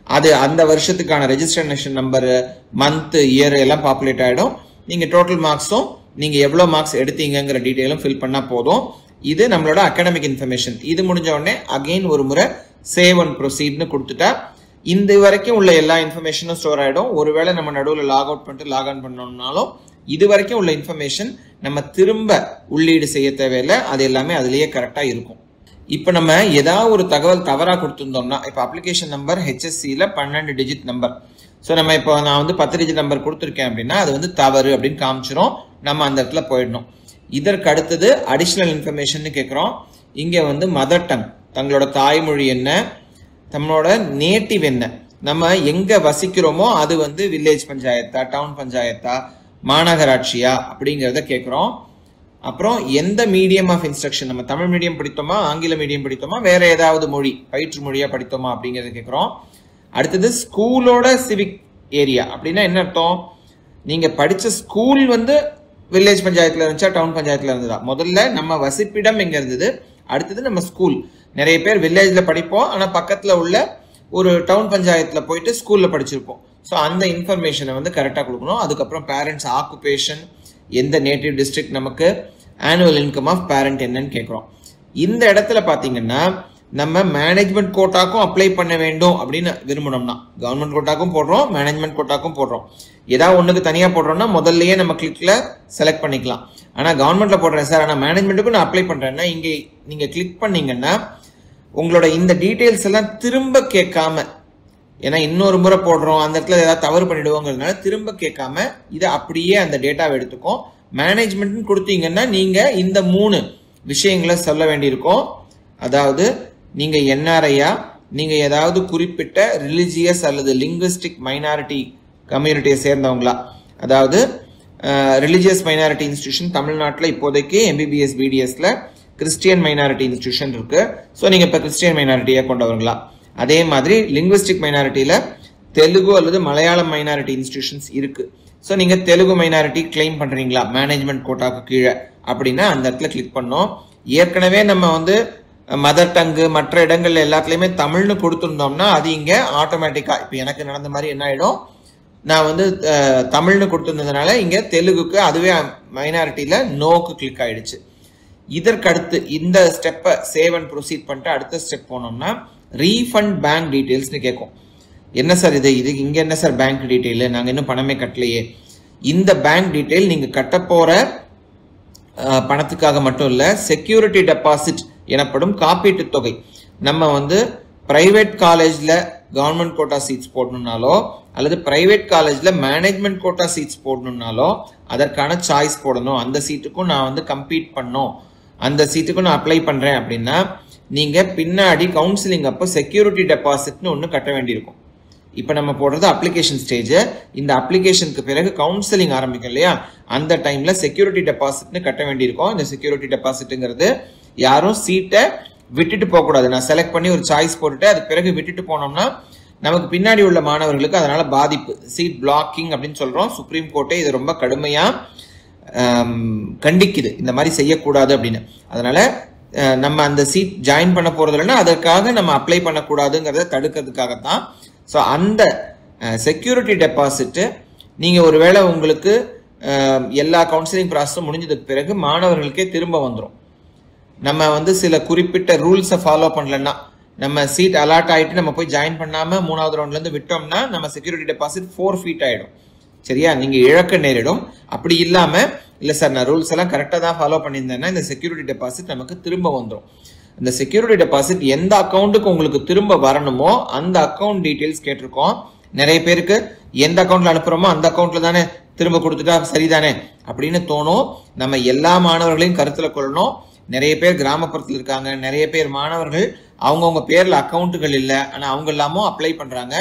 அது அந்த வருஷத்துக்கான ரெஜிஸ்ட்ரேஷன் நம்பரு, மந்த், இயர் எல்லாம் பாப்புலேட் ஆகிடும். நீங்கள் டோட்டல் மார்க்ஸும் நீங்கள் எவ்வளோ மார்க்ஸ் எடுத்தீங்கிற டீட்டெயிலும் ஃபில் பண்ணால் போதும். இது நம்மளோட அகாடமிக் இன்ஃபர்மேஷன். இது முடிஞ்ச உடனே அகெயின் ஒரு முறை சேவ் அண்ட் ப்ரொசீட்னு கொடுத்துட்டா இந்த வரைக்கும் உள்ள எல்லா இன்ஃபர்மேஷனும் ஸ்டோர் ஆகிடும். ஒருவேளை நம்ம நடுவில் லாக் அவுட் பண்ணிட்டு லாக் ஆன் பண்ணோம்னாலும் இது வரைக்கும் உள்ள இன்ஃபர்மேஷன் நம்ம திரும்ப உள்ளீடு செய்ய தேவையில்லை, அது எல்லாமே அதுலேயே கரெக்டாக இருக்கும். இப்போ நம்ம ஏதாவது ஒரு தகவல் தவறாக கொடுத்துருந்தோம்னா, இப்போ அப்ளிகேஷன் நம்பர் ஹெச்எஸ்சியில் 12 டிஜிட் நம்பர், ஸோ நம்ம இப்போ நான் வந்து 10 டிஜிட் நம்பர் கொடுத்துருக்கேன் அப்படின்னா அது வந்து தவறு அப்படின்னு காமிச்சிரும். நம்ம அந்த இடத்துல போயிடணும். இதற்கு அடுத்தது அடிஷ்னல் இன்ஃபர்மேஷன் கேட்குறோம். இங்கே வந்து மதர் டங், தங்களோட தாய்மொழி என்ன, நம்மளோட நேட்டிவ் என்ன, நம்ம எங்கே வசிக்கிறோமோ அது வந்து வில்லேஜ் பஞ்சாயத்தா, டவுன் பஞ்சாயத்தா, மாநகராட்சியா அப்படிங்கிறத கேட்குறோம். அப்புறம் எந்த மீடியம் ஆஃப் இன்ஸ்ட்ரக்ஷன், நம்ம தமிழ் மீடியம் படித்தோமா, ஆங்கில மீடியம் படித்தோமா, வேற ஏதாவது மொழி பயிற்று மொழியா படித்தோமா அப்படிங்கிறத கேட்குறோம். அடுத்தது ஸ்கூலோட சிவிக் ஏரியா அப்படின்னா என்ன அர்த்தம், நீங்கள் படித்த ஸ்கூல் வந்து வில்லேஜ் பஞ்சாயத்தில் இருந்துச்சா, டவுன் பஞ்சாயத்தில் இருந்ததா. முதல்ல நம்ம வசிப்பிடம் எங்கே இருந்தது, அடுத்தது நம்ம ஸ்கூல். நிறைய பேர் வில்லேஜில் படிப்போம், ஆனால் பக்கத்தில் உள்ள ஒரு டவுன் பஞ்சாயத்தில் போயிட்டு ஸ்கூலில் படிச்சிருப்போம். ஸோ அந்த இன்ஃபர்மேஷனை வந்து கரெக்டாக கொடுக்கணும். அதுக்கப்புறம் பேரண்ட்ஸ் ஆக்குபேஷன், எந்த நேட்டிவ் டிஸ்ட்ரிக்ட், நமக்கு ஆனுவல் இன்கம் ஆஃப் பேரண்ட் என்னன்னு கேட்குறோம். இந்த இடத்துல பார்த்தீங்கன்னா நம்ம மேனேஜ்மெண்ட் கோட்டாக்கும் அப்ளை பண்ண வேண்டும் அப்படின்னு விரும்பணும்னா கவர்மெண்ட் கோட்டாக்கும் போடுறோம், மேனேஜ்மெண்ட் கோட்டாக்கும் போடுறோம். ஏதாவது ஒன்றுக்கு தனியாக போடுறோம்னா முதல்லயே நம்ம கிளிக்கில் செலக்ட் பண்ணிக்கலாம். ஆனால் கவர்மெண்ட்டில் போடுறேன் சார், ஆனால் மேனேஜ்மெண்ட்டுக்கும் நான் அப்ளை பண்ணுறேன்னா இங்கே நீங்கள் கிளிக் பண்ணிங்கன்னா உங்களோட இந்த டீட்டெயில்ஸ் எல்லாம் திரும்ப கேட்காம, ஏன்னா இன்னொரு முறை போடுறோம் அந்த இடத்துல ஏதாவது தவறு பண்ணிடுவோங்கிறதுனால திரும்ப கேட்காம இதை அப்படியே அந்த டேட்டாவை எடுத்துக்கும். மேனேஜ்மெண்ட்னு கொடுத்தீங்கன்னா நீங்கள் இந்த 3 விஷயங்களை சொல்ல வேண்டியிருக்கும். அதாவது நீங்கள் என்ஆர்ஐயா, நீங்கள் ஏதாவது குறிப்பிட்ட ரிலிஜியஸ் அல்லது லிங்குவிஸ்டிக் மைனாரிட்டி கம்யூனிட்டியை சேர்ந்தவங்களா, அதாவது ரிலிஜியஸ் மைனாரிட்டி இன்ஸ்டிடியூஷன் தமிழ்நாட்டில் இப்போதைக்கு எம்பிபிஎஸ் பிடிஎஸ்ல கிறிஸ்டியன் மைனாரிட்டி இன்ஸ்டிடியூஷன் இருக்கு. ஸோ நீங்கள் இப்போ கிறிஸ்டியன் மைனாரிட்டியை கொண்டவங்களா. அதே மாதிரி லிங்குவிஸ்டிக் மைனாரிட்டியில் தெலுங்கு அல்லது மலையாளம் மைனாரிட்டி இன்ஸ்டிடியூஷன்ஸ் இருக்கு. ஸோ நீங்கள் தெலுங்கு மைனாரிட்டி கிளைம் பண்ணுறீங்களா மேனேஜ்மெண்ட் கோட்டாக்கு கீழே அப்படின்னா அந்த இடத்துல கிளிக் பண்ணோம். ஏற்கனவே நம்ம வந்து மதர் டங்கு மற்ற இடங்கள்ல எல்லாத்துலேயுமே தமிழ்னு கொடுத்துருந்தோம்னா அது இங்கே ஆட்டோமேட்டிக்காக இப்போ எனக்கு நடந்த மாதிரி என்ன ஆகிடும், நான் வந்து தமிழ்னு கொடுத்துருந்ததுனால இங்கே தெலுங்குக்கு அதுவே மைனாரிட்டியில் நோக்கு கிளிக் ஆகிடுச்சு. இதற்கு அடுத்து இந்த ஸ்டெப்பை சேவ் அண்ட் ப்ரொசீட் பண்ணிட்டு அடுத்த ஸ்டெப் போனோம்னா ரீஃபண்ட் பேங்க் டீட்டெயில்ஸ்னு கேட்கும். என்ன சார் இது இங்கே என்ன சார் பேங்க் டீட்டெயிலு, நாங்கள் இன்னும் பணமே கட்டலையே. இந்த பேங்க் டீட்டெயில் நீங்கள் கட்ட போகிற பணத்துக்காக மட்டும் இல்லை, செக்யூரிட்டி டெபாசிட் எனப்படும் காப்பீட்டு தொகை. நம்ம வந்து பிரைவேட் காலேஜில் கவர்மெண்ட் கோட்டா சீட்ஸ் போடணும்னாலோ அல்லது பிரைவேட் காலேஜில் மேனேஜ்மெண்ட் கோட்டா சீட்ஸ் போடணும்னாலோ அதற்கான சாய்ஸ் போடணும். அந்த சீட்டுக்கும் நான் வந்து கம்பீட் பண்ணணும், அந்த சீட்டுக்கும் நான் அப்ளை பண்ணுறேன் அப்படின்னா நீங்கள் பின்னாடி கவுன்சிலிங் அப்போ செக்யூரிட்டி டெபாசிட்னு ஒன்று கட்ட வேண்டியிருக்கும். இப்போ நம்ம போடுறது அப்ளிகேஷன் ஸ்டேஜ். இந்த அப்ளிகேஷனுக்கு பிறகு கவுன்சிலிங் ஆரம்பிக்கும் இல்லையா, அந்த டைமில் செக்யூரிட்டி டெபாசிட்னு கட்ட வேண்டியிருக்கும். இந்த செக்யூரிட்டி டெபாசிட்டுங்கிறது யாரும் சீட்டை விட்டுட்டு போகக்கூடாது. நான் செலக்ட் பண்ணி ஒரு சாய்ஸ் போட்டுட்டு அது பிறகு விட்டுட்டு போனோம்னா நமக்கு பின்னாடி உள்ள மாணவர்களுக்கு அதனால பாதிப்பு, சீட் பிளாக்கிங் அப்படின்னு சொல்கிறோம். சுப்ரீம் கோர்ட்டே இது ரொம்ப கடுமையாக கண்டிக்குது, இந்த மாதிரி செய்யக்கூடாது அப்படின்னு. அதனால நம்ம அந்த சீட் ஜாயின் பண்ண போறது இல்லைன்னா அதற்காக நம்ம அப்ளை பண்ணக்கூடாதுங்கிறத தடுக்கிறதுக்காகத்தான். ஸோ அந்த செக்யூரிட்டி டெபாசிட்டு நீங்கள் ஒருவேளை உங்களுக்கு எல்லா கவுன்சிலிங் ப்ராசஸும் முடிஞ்சதுக்கு பிறகு மாணவர்களுக்கே திரும்ப வந்துடும். நம்ம வந்து சில குறிப்பிட்ட ரூல்ஸை ஃபாலோ பண்ணலன்னா, நம்ம சீட் அலாட் ஆகிட்டு நம்ம போய் ஜாயின் பண்ணாமல் 3வது ரவுண்ட்லேருந்து விட்டோம்னா நம்ம செக்யூரிட்டி டெபாசிட் 4 ஃபீட் ஆகிடும். சரியா, நீங்கள் இழக்க நேரிடும். அப்படி இல்லாமல் இல்லை சார் நான் ரூல்ஸ் எல்லாம் கரெக்டாக தான் ஃபாலோ பண்ணியிருந்தேன்னா இந்த செக்யூரிட்டி டெபாசிட் நமக்கு திரும்ப வந்துடும். இந்த செக்யூரிட்டி டெபாசிட் எந்த அக்கௌண்ட்டுக்கு உங்களுக்கு திரும்ப வரணுமோ அந்த அக்கௌண்ட் டீட்டெயில்ஸ் கேட்டிருக்கோம். நிறைய பேருக்கு எந்த அக்கௌண்ட்ல அனுப்புறோமோ அந்த அக்கௌண்ட்ல தானே திரும்ப கொடுத்துட்டா சரிதானே அப்படின்னு தோணும். நம்ம எல்லா மாணவர்களையும் கருத்துல கொள்ளணும். நிறைய பேர் கிராமப்புறத்தில் இருக்காங்க, நிறைய பேர் மாணவர்கள் அவங்கவுங்க பேர்ல அக்கௌண்ட்டுகள் இல்லை, ஆனா அவங்க எல்லாமும் அப்ளை பண்றாங்க.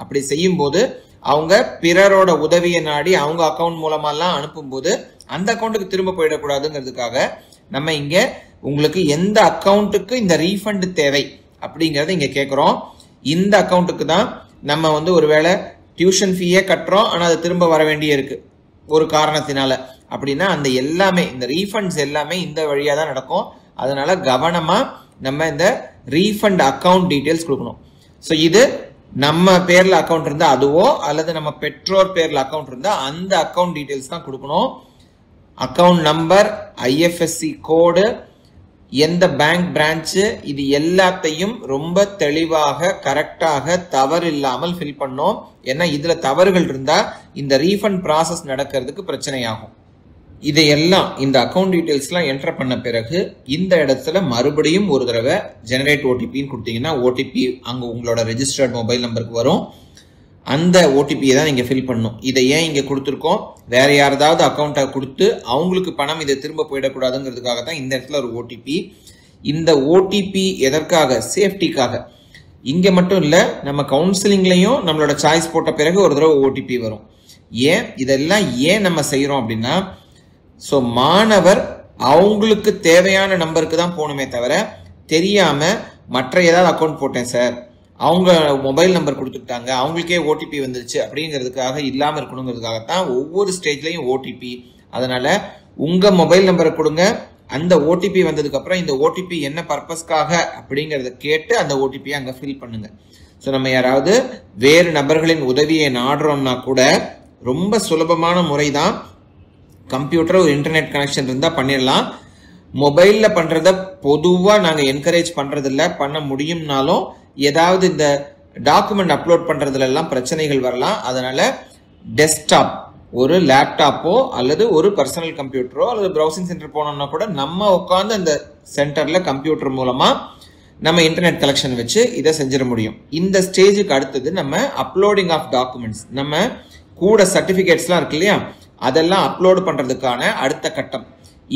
அப்படி செய்யும் போது அவங்க பிறரோட உதவியை நாடி அவங்க அக்கௌண்ட் மூலமாலாம் அனுப்பும்போது அந்த அக்கௌண்ட்டுக்கு திரும்ப போயிடக்கூடாதுங்கிறதுக்காக நம்ம இங்க உங்களுக்கு எந்த அக்கௌண்ட்டுக்கு இந்த ரீஃபண்ட் தேவை அப்படிங்கறத இங்க கேட்கிறோம். இந்த அக்கௌண்ட்டுக்கு தான் நம்ம வந்து ஒருவேளை டியூஷன் ஃபீயே கட்டுறோம், ஆனா அது திரும்ப வர வேண்டிய இருக்கு ஒரு காரணத்தினால அப்படின்னா அந்த எல்லாமே இந்த ரீஃபண்ட்ஸ் எல்லாமே இந்த வழியா தான் நடக்கும். அதனால கவனமா நம்ம இந்த ரீஃபண்ட் அக்கௌண்ட் டீடைல்ஸ் கொடுக்கணும். ஸோ இது நம்ம பேர்ல அக்கௌண்ட் இருந்தா அதுவோ அல்லது நம்ம பெற்றோர் பேர்ல அக்கௌண்ட் இருந்தா அந்த அக்கௌண்ட் டீடைல்ஸ் தான் கொடுக்கணும். அக்கௌண்ட் நம்பர், ஐஎஃப்எஸ்சி கோடு, எந்த பேங்க் பிரான்ச்சு, இது எல்லாத்தையும் ரொம்ப தெளிவாக கரெக்டாக தவறு இல்லாமல் ஃபில் பண்ணோம். ஏன்னா இதுல தவறுகள் இருந்தா இந்த ரீஃபண்ட் ப்ராசஸ் நடக்கிறதுக்கு பிரச்சனையாகும். இதையெல்லாம் இந்த அக்கௌண்ட் டீடைல்ஸ்லாம் என்டர் பண்ண பிறகு இந்த இடத்துல மறுபடியும் ஒரு தடவை ஜெனரேட் ஓடிபின்னு கொடுத்தீங்கன்னா ஓடிபி அங்கே உங்களோட ரெஜிஸ்டர்ட் மொபைல் நம்பருக்கு வரும். அந்த ஓடிபியை தான் நீங்கள் ஃபில் பண்ணணும். இதை ஏன் இங்கே கொடுத்துருக்கோம், வேற யாராவது அக்கௌண்ட்டை கொடுத்து அவங்களுக்கு பணம் இதை திரும்ப போயிடக்கூடாதுங்கிறதுக்காக தான் இந்த இடத்துல ஒரு ஓடிபி. இந்த ஓடிபி எதற்காக, சேஃப்டிக்காக. இங்கே மட்டும் இல்லை, நம்ம கவுன்சிலிங்லையும் நம்மளோட சாய்ஸ் போட்ட பிறகு ஒரு தடவை ஓடிபி வரும். ஏன் இதெல்லாம் ஏன் நம்ம செய்கிறோம் அப்படின்னா, ஸோ மாணவர் அவங்களுக்கு தேவையான நம்பருக்கு தான் போகணுமே தவிர தெரியாம மற்ற ஏதாவது அக்கௌண்ட் போட்டேன் சார், அவங்க மொபைல் நம்பர் கொடுத்துட்டாங்க அவங்களுக்கே ஓடிபி வந்துருச்சு அப்படிங்கிறதுக்காக இல்லாமல் இருக்கணுங்கிறதுக்காகத்தான் ஒவ்வொரு ஸ்டேஜ்லையும் ஓடிபி. அதனால உங்க மொபைல் நம்பரை கொடுங்க, அந்த ஓடிபி வந்ததுக்கு அப்புறம் இந்த ஓடிபி என்ன பர்பஸ்க்காக அப்படிங்கிறத கேட்டு அந்த ஓடிபியை அங்கே ஃபில் பண்ணுங்க. ஸோ நம்ம யாராவது வேறு நபர்களின் உதவியை நாடுறோம்னா கூட ரொம்ப சுலபமான முறை தான். கம்ப்யூட்டர் ஒரு இன்டர்நெட் கனெக்ஷன் இருந்தால் பண்ணிடலாம். மொபைலில் பண்ணுறத பொதுவாக நாங்கள் என்கரேஜ் பண்ணுறதில்ல, பண்ண முடியும்னாலும் ஏதாவது இந்த டாக்குமெண்ட் அப்லோட் பண்ணுறதுலாம் பிரச்சனைகள் வரலாம். அதனால டெஸ்க்டாப், ஒரு லேப்டாப்போ அல்லது ஒரு பர்சனல் கம்ப்யூட்டரோ அல்லது ப்ரௌசிங் சென்டர் போனோம்னா கூட நம்ம உட்காந்து அந்த சென்டரில் கம்ப்யூட்டர் மூலமாக நம்ம இன்டர்நெட் கலெக்ஷன் வச்சு இதை செஞ்சிட முடியும். இந்த ஸ்டேஜுக்கு அடுத்தது நம்ம அப்லோடிங் ஆஃப் டாக்குமெண்ட்ஸ், நம்ம கூட சர்டிஃபிகேட்ஸ்லாம் இருக்கு இல்லையா, அதெல்லாம் அப்லோடு பண்ணுறதுக்கான அடுத்த கட்டம்.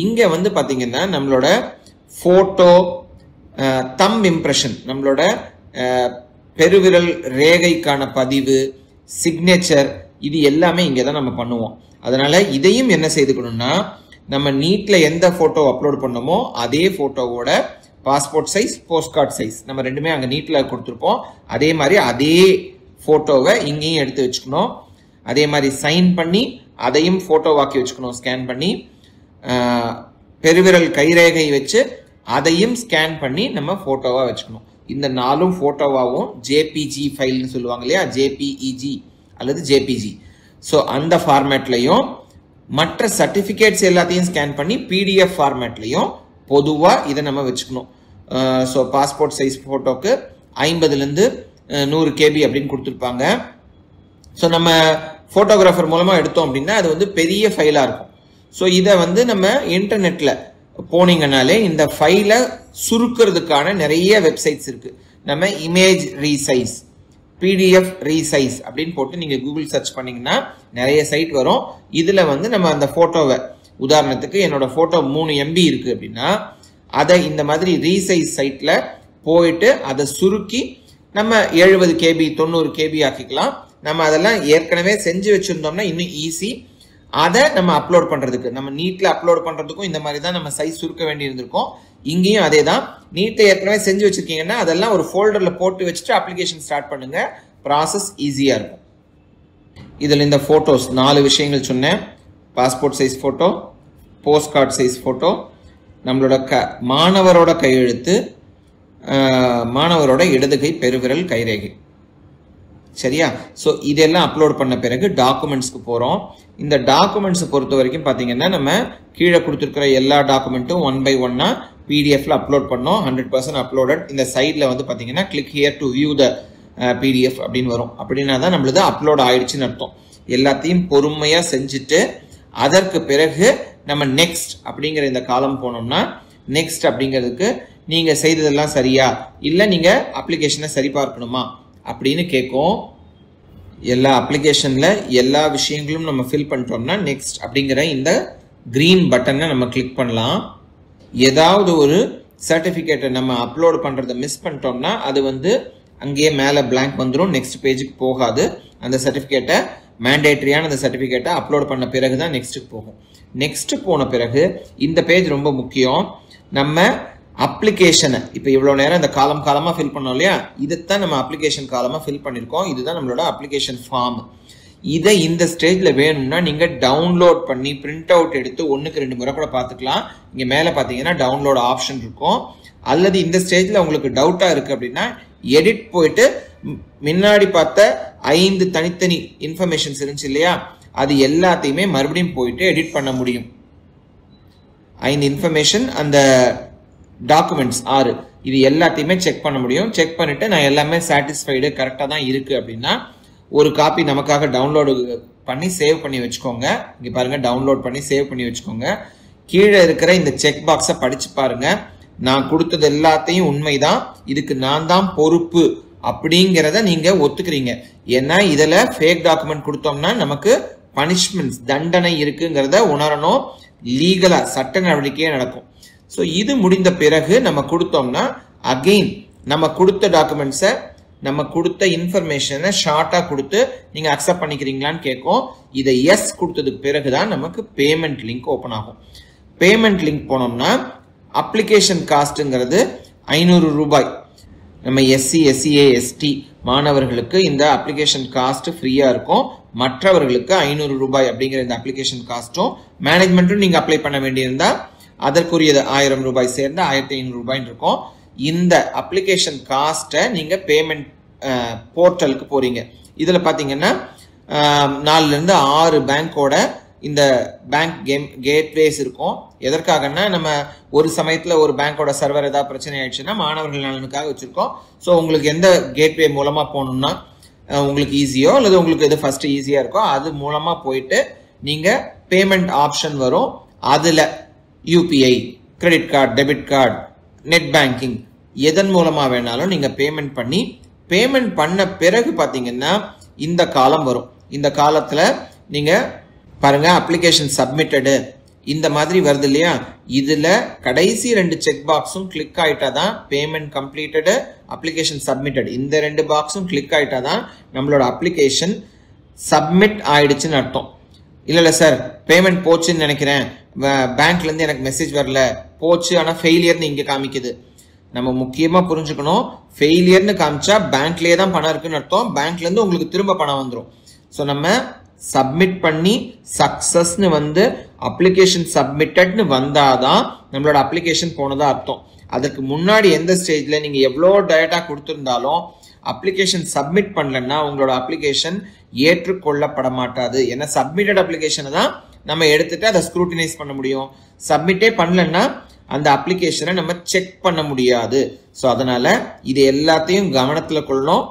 இங்கே வந்து பார்த்தீங்கன்னா நம்மளோட ஃபோட்டோ, தம் இம்ப்ரெஷன், நம்மளோட பெருவிரல் ரேகைக்கான பதிவு, சிக்னேச்சர், இது எல்லாமே இங்கே தான் நம்ம பண்ணுவோம். அதனால இதையும் என்ன செய்துக்கணும்னா, நம்ம நீட்டில் எந்த ஃபோட்டோ அப்லோட் பண்ணோமோ அதே ஃபோட்டோவோட passport size, post card size, நம்ம ரெண்டுமே அங்கே நீட்டில் கொடுத்துருப்போம். அதே மாதிரி அதே ஃபோட்டோவை இங்கேயும் எடுத்து வச்சுக்கணும். அதே மாதிரி சைன் பண்ணி அதையும் ஃபோட்டோவாக்கி வச்சுக்கணும், ஸ்கேன் பண்ணி. பெருவிரல் கைரேகை வச்சு அதையும் ஸ்கேன் பண்ணி நம்ம ஃபோட்டோவாக வச்சுக்கணும். இந்த 4 ஃபோட்டோவாகவும் ஜேபிஜி ஃபைல்னு சொல்லுவாங்க இல்லையா, ஜேபிஇஜி அல்லது ஜேபிஜி. ஸோ அந்த ஃபார்மேட்லையும் மற்ற சர்டிஃபிகேட்ஸ் எல்லாத்தையும் ஸ்கேன் பண்ணி பிடிஎஃப் ஃபார்மேட்லையும் பொதுவாக இதை நம்ம வச்சுக்கணும். ஸோ பாஸ்போர்ட் சைஸ் ஃபோட்டோக்கு 50லேருந்து 100 KB அப்படின்னு கொடுத்துருப்பாங்க. ஸோ நம்ம ஃபோட்டோகிராஃபர் மூலமாக எடுத்தோம் அப்படின்னா அது வந்து பெரிய ஃபைலாக இருக்கும். ஸோ இதை வந்து நம்ம இன்டர்நெட்டில் போனீங்கனாலே இந்த ஃபைலை சுருக்கிறதுக்கான நிறைய வெப்சைட்ஸ் இருக்குது. நம்ம இமேஜ் ரீசைஸ், PDF resize அப்படின்னு போட்டு நீங்க கூகுள் சர்ச் பண்ணீங்கன்னா நிறைய சைட் வரும். இதுல வந்து நம்ம அந்த போட்டோவை, உதாரணத்துக்கு என்னோட போட்டோ 3 MB இருக்கு அப்படின்னா அதை இந்த மாதிரி ரீசைஸ் சைட்ல போயிட்டு அதை சுருக்கி நம்ம 70 KB 90 KB ஆக்கிக்கலாம். நம்ம அதெல்லாம் ஏற்கனவே செஞ்சு வச்சிருந்தோம்னா இன்னும் ஈஸி. அதை நம்ம அப்லோட் பண்றதுக்கு, நம்ம நீட்ல அப்லோட் பண்றதுக்கும் இந்த மாதிரி தான் நம்ம சைஸ் சுருக்க வேண்டி இருந்திருக்கும். இங்கேயும் அதே தான். நீட்ல ஏற்கனவே செஞ்சு வச்சிருக்கீங்கன்னா அதெல்லாம் ஒரு ஃபோல்டர்ல போட்டு வச்சுட்டு அப்ளிகேஷன் ஸ்டார்ட் பண்ணுங்க. ப்ராசஸ் ஈஸியா இருக்கும். இதில் இந்த போட்டோஸ் 4 விஷயங்கள் சொன்னேன். Passport size photo, post card size photo, நம்மளோட மாணவரோட கையெழுத்து, மாணவரோட இடதுகை பெருவிரல் கைரேகை. சரியா? ஸோ இதெல்லாம் அப்லோட் பண்ண பிறகு டாக்குமெண்ட்ஸ்க்கு போகிறோம். இந்த டாக்குமெண்ட்ஸை பொறுத்த வரைக்கும் பார்த்தீங்கன்னா நம்ம கீழே கொடுத்துருக்கிற எல்லா டாக்குமெண்ட்டும் 1 by 1 பிடிஎஃப்ல அப்லோட் பண்ணோம். 100% அப்லோடட். இந்த சைடில் வந்து பார்த்தீங்கன்னா click here to view the PDF அப்படின்னு வரும். அப்படின்னா தான் நம்மளது அப்லோட் ஆயிடுச்சுன்னு அர்த்தம். எல்லாத்தையும் பொறுமையாக செஞ்சுட்டு அதற்கு பிறகு நம்ம நெக்ஸ்ட் அப்படிங்கிற இந்த காலம் போனோம்னா, நெக்ஸ்ட் அப்படிங்கிறதுக்கு நீங்கள் செய்ததெல்லாம் சரியா, இல்லை நீங்கள் அப்ளிகேஷனை சரி பார்க்கணுமா அப்படின்னு கேட்கும். எல்லா அப்ளிகேஷனில் எல்லா விஷயங்களும் நம்ம ஃபில் பண்ணிட்டோம்னா நெக்ஸ்ட் அப்படிங்கிற இந்த க்ரீன் பட்டனை நம்ம கிளிக் பண்ணலாம். ஏதாவது ஒரு சர்டிஃபிகேட்டை நம்ம அப்லோட் பண்ணுறதை மிஸ் பண்ணிட்டோம்னா அது வந்து அங்கேயே மேலே பிளாங்க் வந்துடும், நெக்ஸ்ட் பேஜுக்கு போகாது. அந்த சர்டிஃபிகேட்டை, மேண்டேட்ரியான அந்த சர்டிஃபிகேட்டை அப்லோட் பண்ண பிறகு தான் நெக்ஸ்ட்டுக்கு போகும். நெக்ஸ்ட் போன பிறகு இந்த பேஜ் ரொம்ப முக்கியம். நம்ம அப்ளிகேஷனை இப்போ இவ்வளோ நேரம் இந்த காலமாக ஃபில் பண்ணோம் இல்லையா, இதைத்தான் நம்ம அப்ளிகேஷன் காலமாக ஃபில் பண்ணியிருக்கோம். இதுதான் நம்மளோட அப்ளிகேஷன் ஃபார்ம். இதை இந்த ஸ்டேஜில் வேணும்னா நீங்கள் டவுன்லோட் பண்ணி பிரிண்ட் அவுட் எடுத்து 1க்கு 2 முறை கூட பார்த்துக்கலாம். இங்கே மேலே பார்த்தீங்கன்னா டவுன்லோட் ஆப்ஷன் இருக்கும். அல்லது இந்த ஸ்டேஜில் உங்களுக்கு டவுட்டாக இருக்குது அப்படின்னா எடிட் போயிட்டு முன்னாடி பார்த்த 5 தனித்தனி இன்ஃபர்மேஷன்ஸ் இருந்துச்சு இல்லையா, அது எல்லாத்தையுமே மறுபடியும் போயிட்டு எடிட் பண்ண முடியும். 5 இன்ஃபர்மேஷன், அந்த டாக்குமெண்ட்ஸ் 6, இது எல்லாத்தையுமே செக் பண்ண முடியும். செக் பண்ணிட்டு நான் எல்லாமே சாட்டிஸ்ஃபைடு கரெக்டாக தான் இருக்கு அப்படின்னா ஒரு காப்பி நமக்காக டவுன்லோடு பண்ணி சேவ் பண்ணி வச்சுக்கோங்க. இங்கே பாருங்க, டவுன்லோட் பண்ணி சேவ் பண்ணி வச்சுக்கோங்க. கீழே இருக்கிற இந்த செக் பாக்ஸை படிச்சு பாருங்க. நான் கொடுத்தது எல்லாத்தையும் உண்மைதான், இதுக்கு நான் தான் பொறுப்பு அப்படிங்கிறத நீங்க ஒத்துக்கிறீங்க. ஏன்னா இதுல ஃபேக் டாக்குமெண்ட் கொடுத்தோம்னா நமக்கு பனிஷ்மெண்ட்ஸ், தண்டனை இருக்குங்கிறத உணரணும். லீகலா சட்ட நடவடிக்கையே நடக்கும். ஸோ இது முடிந்த பிறகு நம்ம கொடுத்தோம்னா அகெயின் நம்ம கொடுத்த டாக்குமெண்ட்ஸை, நம்ம கொடுத்த இன்ஃபர்மேஷனை ஷார்ட்டாக கொடுத்து நீங்கள் அக்செப்ட் பண்ணிக்கிறீங்களான்னு கேட்கும். இதை எஸ் கொடுத்ததுக்கு பிறகு தான் நமக்கு பேமெண்ட் லிங்க் ஓப்பன் ஆகும். பேமெண்ட் லிங்க் போனோம்னா அப்ளிகேஷன் காஸ்ட்டுங்கிறது 500 ரூபாய். நம்ம எஸ்சி, எஸ்சிஏ, எஸ்டி மாணவர்களுக்கு இந்த அப்ளிகேஷன் காஸ்ட் ஃப்ரீயாக இருக்கும். மற்றவர்களுக்கு 500 ரூபாய் அப்படிங்கிற இந்த அப்ளிகேஷன் காஸ்ட்டும், மேனேஜ்மெண்ட்டும் நீங்கள் அப்ளை பண்ண வேண்டியிருந்தா அதற்குரியது 1000 ரூபாய் சேர்ந்து 1500 ரூபாய்ன்னு இருக்கும். இந்த அப்ளிகேஷன் காஸ்ட்டை நீங்கள் பேமெண்ட் போர்ட்டலுக்கு போறீங்க. இதில் பார்த்தீங்கன்னா 4லேருந்து 6 பேங்கோட இந்த பேங்க் கேட்வேஸ் இருக்கும். எதற்காகன்னா நம்ம ஒரு சமயத்தில் ஒரு பேங்கோட சர்வர் ஏதாவது பிரச்சனை ஆயிடுச்சுன்னா மாணவர்கள் நலனுக்காக வச்சுருக்கோம். ஸோ உங்களுக்கு எந்த கேட்வே மூலமாக போகணுன்னா உங்களுக்கு ஈஸியோ அல்லது உங்களுக்கு எது ஃபஸ்ட்டு ஈஸியாக இருக்கோ அது மூலமாக போயிட்டு நீங்கள் பேமெண்ட் ஆப்ஷன் வரும். அதில் UPI, credit card, debit card, net banking எதன் மூலமாக வேணாலும் நீங்கள் பேமெண்ட் பண்ணி, பேமெண்ட் பண்ண பிறகு பார்த்தீங்கன்னா இந்த காலம் வரும். இந்த காலத்தில் நீங்கள் பாருங்க, அப்ளிகேஷன் சப்மிட்டடு இந்த மாதிரி வருது இல்லையா, இதில் கடைசி 2 செக் பாக்ஸும் கிளிக் ஆகிட்டா தான் பேமெண்ட் கம்ப்ளீட்டடு, அப்ளிகேஷன் சப்மிட்டட், இந்த 2 பாக்ஸும் கிளிக் ஆகிட்டா தான் நம்மளோட அப்ளிகேஷன் சப்மிட் ஆயிடுச்சுன்னு அர்த்தம். இல்லை சார் பேமெண்ட் போச்சுன்னு நினைக்கிறேன், பேங்க்லேருந்து எனக்கு மெசேஜ் வரல, போச்சு ஆனால் ஃபெயிலியர்னு இங்கே காமிக்குது. நம்ம முக்கியமாக புரிஞ்சுக்கணும், ஃபெயிலியர்னு காமிச்சா பேங்க்லேயே தான் பணம் இருக்குன்னு அர்த்தம். பேங்க்லேருந்து உங்களுக்கு திரும்ப பணம் வந்துடும். ஸோ நம்ம சப்மிட் பண்ணி சக்ஸஸ்னு வந்து அப்ளிகேஷன் சப்மிட்டட்னு வந்தாதான் நம்மளோட அப்ளிகேஷன் போனதா அர்த்தம். அதுக்கு முன்னாடி எந்த ஸ்டேஜில் நீங்கள் எவ்வளோ டேட்டா கொடுத்துருந்தாலும் அப்ளிகேஷன் சப்மிட் பண்ணலன்னா உங்களோட அப்ளிகேஷன் ஏற்றுக்கொள்ளப்பட மாட்டாது. ஏன்னா சப்மிட்டட் அப்ளிகேஷனை தான் நம்ம எடுத்துட்டு அதை ஸ்க்ரூட்டினைஸ் பண்ண முடியும். சப்மிட்டே பண்ணலன்னா அந்த அப்ளிகேஷனை நம்ம செக் பண்ண முடியாது. ஸோ அதனால இது எல்லாத்தையும் கவனத்தில் கொள்ளணும்.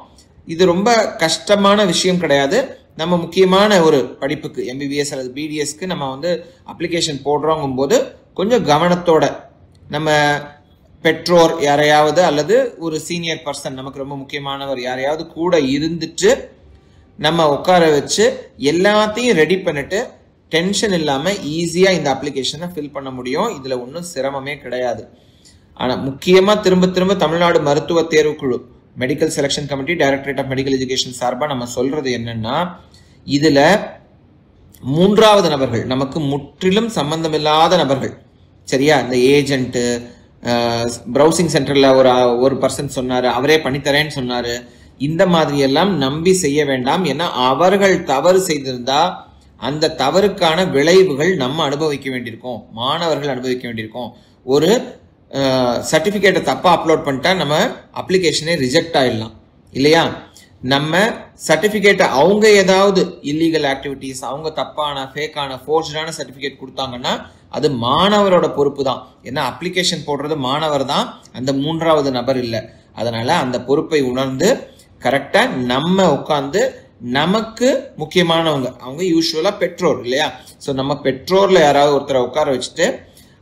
இது ரொம்ப கஷ்டமான விஷயம் கிடையாது. நம்ம முக்கியமான ஒரு படிப்புக்கு MBBS அல்லது BDSக்கு நம்ம வந்து அப்ளிகேஷன் போடுறோங்கும் போது கொஞ்சம் கவனத்தோட நம்ம பெற்றோர் யாரையாவது அல்லது ஒரு சீனியர் பர்சன் நமக்கு ரொம்ப முக்கியமானவர் யாரையாவது கூட இருந்துட்டு நம்ம உட்கார வச்சு எல்லாத்தையும் ரெடி பண்ணிட்டு டென்ஷன் இல்லாமல் ஈஸியாக இந்த அப்ளிகேஷனை ஃபில் பண்ண முடியும். இதில் ஒன்றும் சிரமமே கிடையாது. ஆனால் முக்கியமாக திரும்ப தமிழ்நாடு மருத்துவ தேர்வுக்குழு medical selection committee directorate of medical education சார்பாக நம்ம சொல்றது என்னன்னா, இதில் மூன்றாவது நபர்கள், நமக்கு முற்றிலும் சம்பந்தமில்லாத நபர்கள், சரியா, இந்த ஏஜென்ட்டு, ப்ரௌசிங் சென்டரில் ஒரு பர்சன் சொன்னார், அவரே பண்ணித்தரேன்னு சொன்னார், இந்த மாதிரி எல்லாம் நம்பி செய்ய வேண்டாம். ஏன்னா அவர்கள் தவறு செய்திருந்தா அந்த தவறுக்கான விளைவுகள் நம்ம அனுபவிக்க வேண்டியிருக்கோம், மாணவர்கள் அனுபவிக்க வேண்டியிருக்கோம். ஒரு சர்டிஃபிகேட்டை தப்பாக அப்லோட் பண்ணிட்டா நம்ம அப்ளிகேஷனே ரிஜெக்ட் ஆகிடலாம் இல்லையா? நம்ம சர்டிஃபிகேட்டை அவங்க ஏதாவது இல்லீகல் ஆக்டிவிட்டீஸ், அவங்க தப்பான ஃபேக்கான ஃபோர்ஜான சர்டிஃபிகேட் கொடுத்தாங்கன்னா அது மாணவரோட பொறுப்பு தான். ஏன்னா அப்ளிகேஷன் போடுறது மாணவர் தான், அந்த மூன்றாவது நபர் இல்லை. அதனால அந்த பொறுப்பை உணர்ந்து கரெக்டாக நம்ம உட்காந்து, நமக்கு முக்கியமானவங்க அவங்க யூஸ்வலாக பெற்றோர் இல்லையா? ஸோ நம்ம பெற்றோரில் யாராவது ஒருத்தரை உட்கார வச்சுட்டு,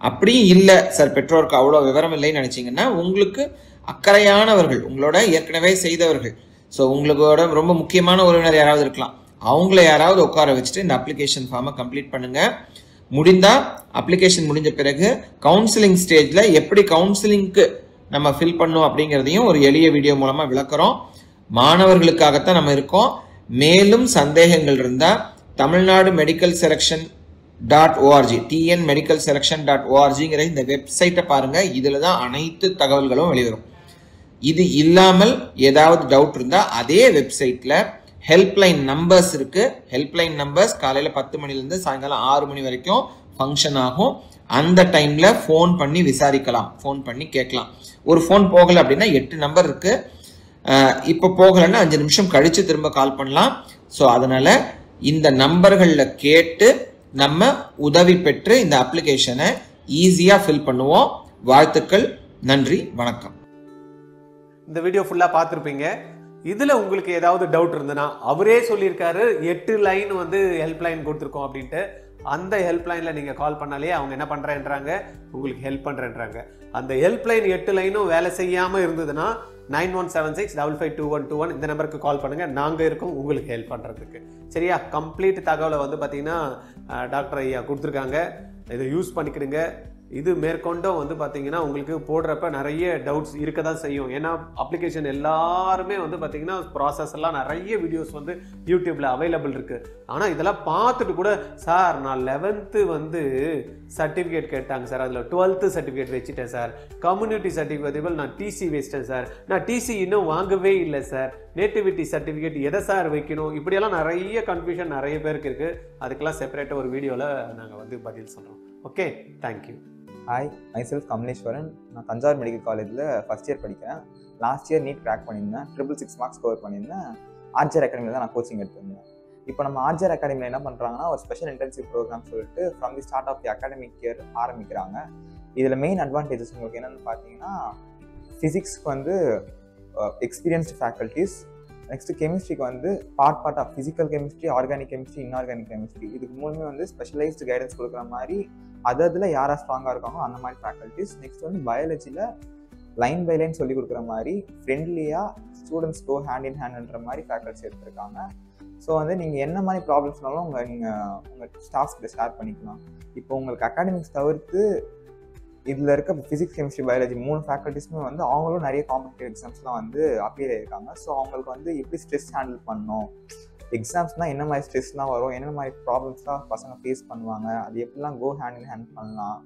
அப்படியும் இல்லை சார் பெற்றோருக்கு அவ்வளோ விவரம் இல்லைன்னு நினச்சிங்கன்னா உங்களுக்கு அக்கறையானவர்கள், உங்களோட ஏற்கனவே செய்தவர்கள், ஸோ உங்களோட ரொம்ப முக்கியமான உறவினர் யாராவது இருக்கலாம், அவங்கள யாராவது உட்கார வச்சுட்டு இந்த அப்ளிகேஷன் ஃபார்மை கம்ப்ளீட் பண்ணுங்க. முடிந்தால் அப்ளிகேஷன் முடிஞ்ச பிறகு கவுன்சிலிங் ஸ்டேஜில் எப்படி கவுன்சிலிங்க்கு நம்ம ஃபில் பண்ணோம் அப்படிங்கிறதையும் ஒரு எளிய வீடியோ மூலமாக விளக்குறோம். மாணவர்களுக்காகத்தான் நம்ம இருக்கோம். மேலும் சந்தேகங்கள் இருந்தால் தமிழ்நாடு மெடிக்கல் செலெக்ஷன் .org tnmedicalselection.orgங்கிற இந்த வெப்சைட்டை பாருங்க. இதுல தான் அனைத்து தகவல்களும் வெளிவரும். இது இல்லாமல் ஏதாவது டவுட் இருந்தா அதே வெப்சைட்ல ஹெல்ப்லைன் நம்பர்ஸ் இருக்கு. ஹெல்ப்லைன் நம்பர்ஸ் காலையில 10 மணிலேருந்து சாயங்காலம் 6 மணி வரைக்கும் ஃபங்க்ஷன் ஆகும். அந்த டைம்ல ஃபோன் பண்ணி விசாரிக்கலாம், ஃபோன் பண்ணி கேட்கலாம். ஒரு ஃபோன் போகலை அப்படின்னா 8 நம்பர் இருக்கு. இப்போ போகலைன்னா 5 நிமிஷம் கழிச்சு திரும்ப கால் பண்ணலாம். ஸோ அதனால இந்த நம்பர்களில் கேட்டு நம்ம உதவி பெற்று இந்த அப்ளிகேஷனை ஈஸியாக ஃபில் பண்ணுவோம். வாழ்த்துக்கள், நன்றி, வணக்கம். இந்த வீடியோ ஃபுல்லாக பார்த்துருப்பீங்க. இதில் உங்களுக்கு ஏதாவது டவுட் இருந்ததுன்னா, அவரே சொல்லியிருக்காரு 8 லைன் வந்து ஹெல்ப்லைன் கொடுத்துருக்கோம் அப்படின்ட்டு. அந்த ஹெல்ப்லைனில் நீங்கள் கால் பண்ணாலே அவங்க என்ன பண்ணுறேன்றாங்க, உங்களுக்கு ஹெல்ப் பண்ணுறேன்றாங்க. அந்த ஹெல்ப்லைன் 8 லைனும் வேலை செய்யாமல் இருந்ததுன்னா 9176552121 இந்த நம்பருக்கு கால் பண்ணுங்கள். நாங்கள் இருக்கோம் உங்களுக்கு ஹெல்ப் பண்ணுறதுக்கு. சரியா? கம்ப்ளீட் தகவலை வந்து பார்த்தீங்கன்னா டாக்டர் ஐயா கொடுத்துருக்காங்க. இதை யூஸ் பண்ணிக்கிடுங்க. இது மேற்கொண்டும் வந்து பார்த்தீங்கன்னா உங்களுக்கு போடுறப்ப நிறைய டவுட்ஸ் இருக்க தான் செய்யும். ஏன்னா அப்ளிகேஷன் எல்லாருமே வந்து பார்த்தீங்கன்னா ப்ராசஸ் எல்லாம் நிறைய வீடியோஸ் வந்து யூடியூப்பில் அவைலபிள் இருக்குது. ஆனால் இதெல்லாம் பார்த்துட்டு கூட, சார் நான் 11th வந்து சர்டிஃபிகேட் கேட்டாங்க சார், அதில் 12th சர்டிஃபிகேட் வச்சுட்டேன் சார், கம்யூனிட்டி சர்டிஃபிகேட் நான் டிசி வச்சிட்டேன் சார், நான் டிசி இன்னும் வாங்கவே இல்லை சார், நேட்டிவிட்டி சர்டிஃபிகேட் எதை சார் வைக்கணும், இப்படியெல்லாம் நிறைய கன்ஃபியூஷன் நிறைய பேருக்கு இருக்குது. அதுக்கெல்லாம் செப்பரேட்டாக ஒரு வீடியோவில் நாங்கள் வந்து பதில் சொல்கிறோம். Okay, thank you. Hi, myself Kamaleswaran. நான் தஞ்சாவூர் மெடிக்கல் காலேஜில் ஃபஸ்ட் இயர் படிக்கிறேன். லாஸ்ட் இயர் நீட் கிராக் பண்ணியிருந்தேன், 666 மார்க்ஸ் ஸ்கோர் பண்ணியிருந்தேன். ஆர்ஜிஆர் அகாடமியில் தான் நான் கோச்சிங் எடுத்திருந்தேன். இப்போ நம்ம ஆர்ஜிஆர் அகாடமியில் என்ன பண்ணுறாங்கன்னா, ஒரு ஸ்பெஷல் இன்டென்சிவ் ப்ரோக்ராம் சொல்லிட்டு from the start of the academic year ஆரம்பிக்கிறாங்க. இதில் மெயின் அட்வான்டேஜஸ் உங்களுக்கு என்னென்னு பார்த்தீங்கன்னா, ஃபிசிக்ஸ்க்கு வந்து எக்ஸ்பீரியன்ஸ்டு ஃபேக்கல்ட்டிஸ், நெக்ஸ்ட்டு கெமிஸ்ட்ரிக்கு வந்து part of physical chemistry, organic chemistry, inorganic chemistry, இதுக்கு மூலமே வந்து ஸ்பெஷலைஸ்டு கைடன்ஸ் கொடுக்குற மாதிரி அதில் யாராக ஸ்ட்ராங்காக இருக்காங்களோ அந்த மாதிரி ஃபேக்கல்ட்டிஸ். நெக்ஸ்ட் வந்து பயாலஜியில் லைன் பை லைன் சொல்லி கொடுக்குற மாதிரி ஃப்ரெண்ட்லியாக ஸ்டூடெண்ட்ஸ் கோ ஹேண்ட் இன் ஹேண்ட்ன்ற மாதிரி ஃபேக்கல்ட்டிஸ் எடுத்துருக்காங்க. ஸோ வந்து நீங்கள் என்ன மாதிரி ப்ராப்ளம்ஸ்னாலும் உங்கள் ஸ்டாஃப்ஸ் கிட்ட ஷேர் பண்ணிக்கலாம். இப்போ உங்களுக்கு அகாடமிக்ஸ் தவிர்த்து இதில் இருக்க ஃபிசிக்ஸ், கெமிஸ்ட்ரி, பயாலஜி 3 ஃபேக்கல்ட்டிஸுமே வந்து அவங்களும் நிறைய காம்படிட்டிவ் எக்ஸாம்ஸ்லாம் வந்து அப்பியர் ஆகிருக்காங்க. ஸோ அவங்களுக்கு வந்து எப்படி ஸ்ட்ரெஸ் ஹேண்டில் பண்ணணும், எக்ஸாம்ஸ்னால் என்ன மாதிரி ஸ்ட்ரெஸ்லாம் வரும், என்ன மாதிரி ப்ராப்ளம்ஸ்லாம் பசங்க ஃபேஸ் பண்ணுவாங்க, அது எப்படிலாம் கோ ஹேண்ட் இன் ஹேண்ட் பண்ணலாம்,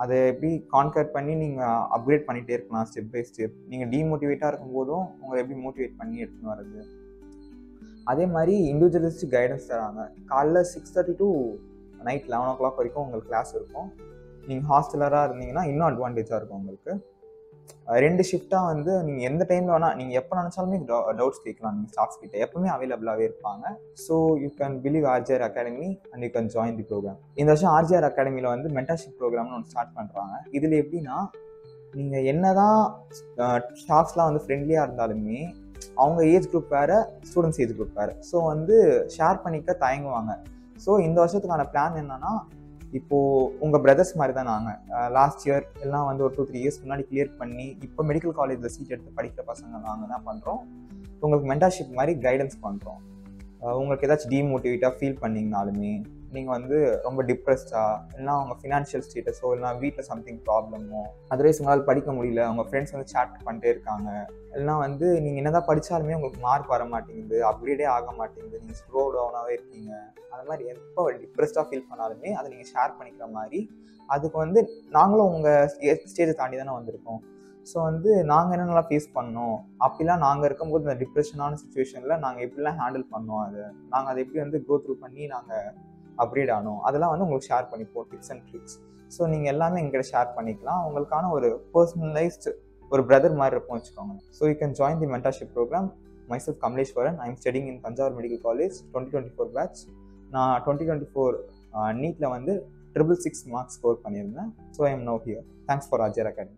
அதை எப்படி கான்கர் பண்ணி நீங்கள் அப்கிரேட் பண்ணிகிட்டே இருக்கலாம் ஸ்டெப் பை ஸ்டெப். நீங்கள் டீமோட்டிவேட்டாக இருக்கும்போதும் உங்களை எப்படி மோட்டிவேட் பண்ணி எடுத்துன்னு வர்றது. அதே மாதிரி இண்டிவிஜுவலிஸ்டிக் கைடன்ஸ் தராங்க. காலைல 6:30 to நைட் 11 o'clock வரைக்கும் உங்களுக்கு கிளாஸ் இருக்கும். நீங்கள் ஹாஸ்டலராக இருந்தீங்கன்னா இன்னும் அட்வான்டேஜாக இருக்கும் உங்களுக்கு. 2 ஷிஃப்டாக வந்து நீங்கள் எந்த டைமில் வேணால், நீங்கள் எப்போ நினச்சாலுமே டவுட்ஸ் கேட்கலாம். நீங்கள் ஸ்டாஃப்ஸ் கிட்ட எப்பவுமே அவைலபிளாகவே இருப்பாங்க. So you can believe RGR academy and you can join the program. இந்த வருஷம் ஆர்ஜிஆர் அகாடமியில் வந்து மென்டர்ஷிப் ப்ரோக்ராம்னு ஒன்று ஸ்டார்ட் பண்ணுறாங்க. இதில் எப்படின்னா, நீங்கள் என்ன தான் ஸ்டாஃப்ஸ்லாம் வந்து ஃப்ரெண்ட்லியாக இருந்தாலுமே அவங்க ஏஜ் குரூப் வேறு, ஸ்டூடெண்ட்ஸ் ஏஜ் குரூப் வேறு. ஸோ வந்து ஷேர் பண்ணிக்க தயங்குவாங்க. ஸோ இந்த வருஷத்துக்கான பிளான் என்னென்னா, இப்போது உங்கள் பிரதர்ஸ் மாதிரி தான் நாங்கள் லாஸ்ட் இயர் எல்லாம் வந்து ஒரு 2-3 இயர்ஸ் முன்னாடி கிளியர் பண்ணி இப்போ மெடிக்கல் காலேஜில் சீட் எடுத்து படிக்கிற பசங்க நாங்கள் என்ன பண்ணுறோம், உங்களுக்கு மென்டார்ஷிப் மாதிரி கைடன்ஸ் பண்ணுறோம். உங்களுக்கு ஏதாச்சும் டீமோட்டிவேட்டாக ஃபீல் பண்ணிங்கனாலுமே, நீங்கள் வந்து ரொம்ப டிப்ரெஸ்டாக இல்லைனா உங்கள் ஃபினான்ஷியல் ஸ்டேட்டஸோ இல்லைனா வீட்டில் சம்திங் ப்ராப்ளமோ, அதர்வைஸ் உங்களால் படிக்க முடியல, உங்கள் ஃப்ரெண்ட்ஸ் வந்து சேட் பண்ணிட்டே இருக்காங்க, இல்லைனா வந்து நீங்கள் என்ன தான் படித்தாலுமே உங்களுக்கு மார்க் வர மாட்டேங்குது, அப்கிரேடே ஆக மாட்டேங்குது, நீங்கள் ஸ்லோ டவுனாகவே இருக்கீங்க, அது மாதிரி எப்போ டிப்ரெஸ்டாக ஃபீல் பண்ணாலுமே அதை நீங்கள் ஷேர் பண்ணிக்கிற மாதிரி, அதுக்கு வந்து நாங்களும் உங்கள் ஸ்டேஜை தாண்டி தானே வந்திருக்கோம். ஸோ வந்து நாங்கள் என்னென்னலாம் ஃபேஸ் பண்ணோம், அப்படிலாம் நாங்கள் இருக்கும்போது இந்த டிப்ரெஷனான சுச்சுவேஷனில் நாங்கள் எப்படிலாம் ஹேண்டில் பண்ணோம், நாங்கள் அதை எப்படி வந்து கோ த்ரூ பண்ணி நாங்கள் அப்கிரேட் ஆனோம், அதெல்லாம் வந்து உங்களுக்கு ஷேர் பண்ணிப்போம், டிப்ஸ் அண்ட் ட்ரிக்ஸ். ஸோ நீங்கள் எல்லாமே எங்கிட்ட ஷேர் பண்ணிக்கலாம். உங்களுக்கான ஒரு பர்சனலைஸ்டு ஒரு பிரதர் மாதிரி இருக்கும் வச்சுக்கோங்க. So you can join the mentorship program. myself Kamleshwaran, I am studying in Thanjavur Medical College 2024 batch. நான் 2024 நீட்டில் வந்து 666 மார்க்ஸ் ஸ்கோர் பண்ணியிருந்தேன். So I am now here. Thanks for RJR Academy.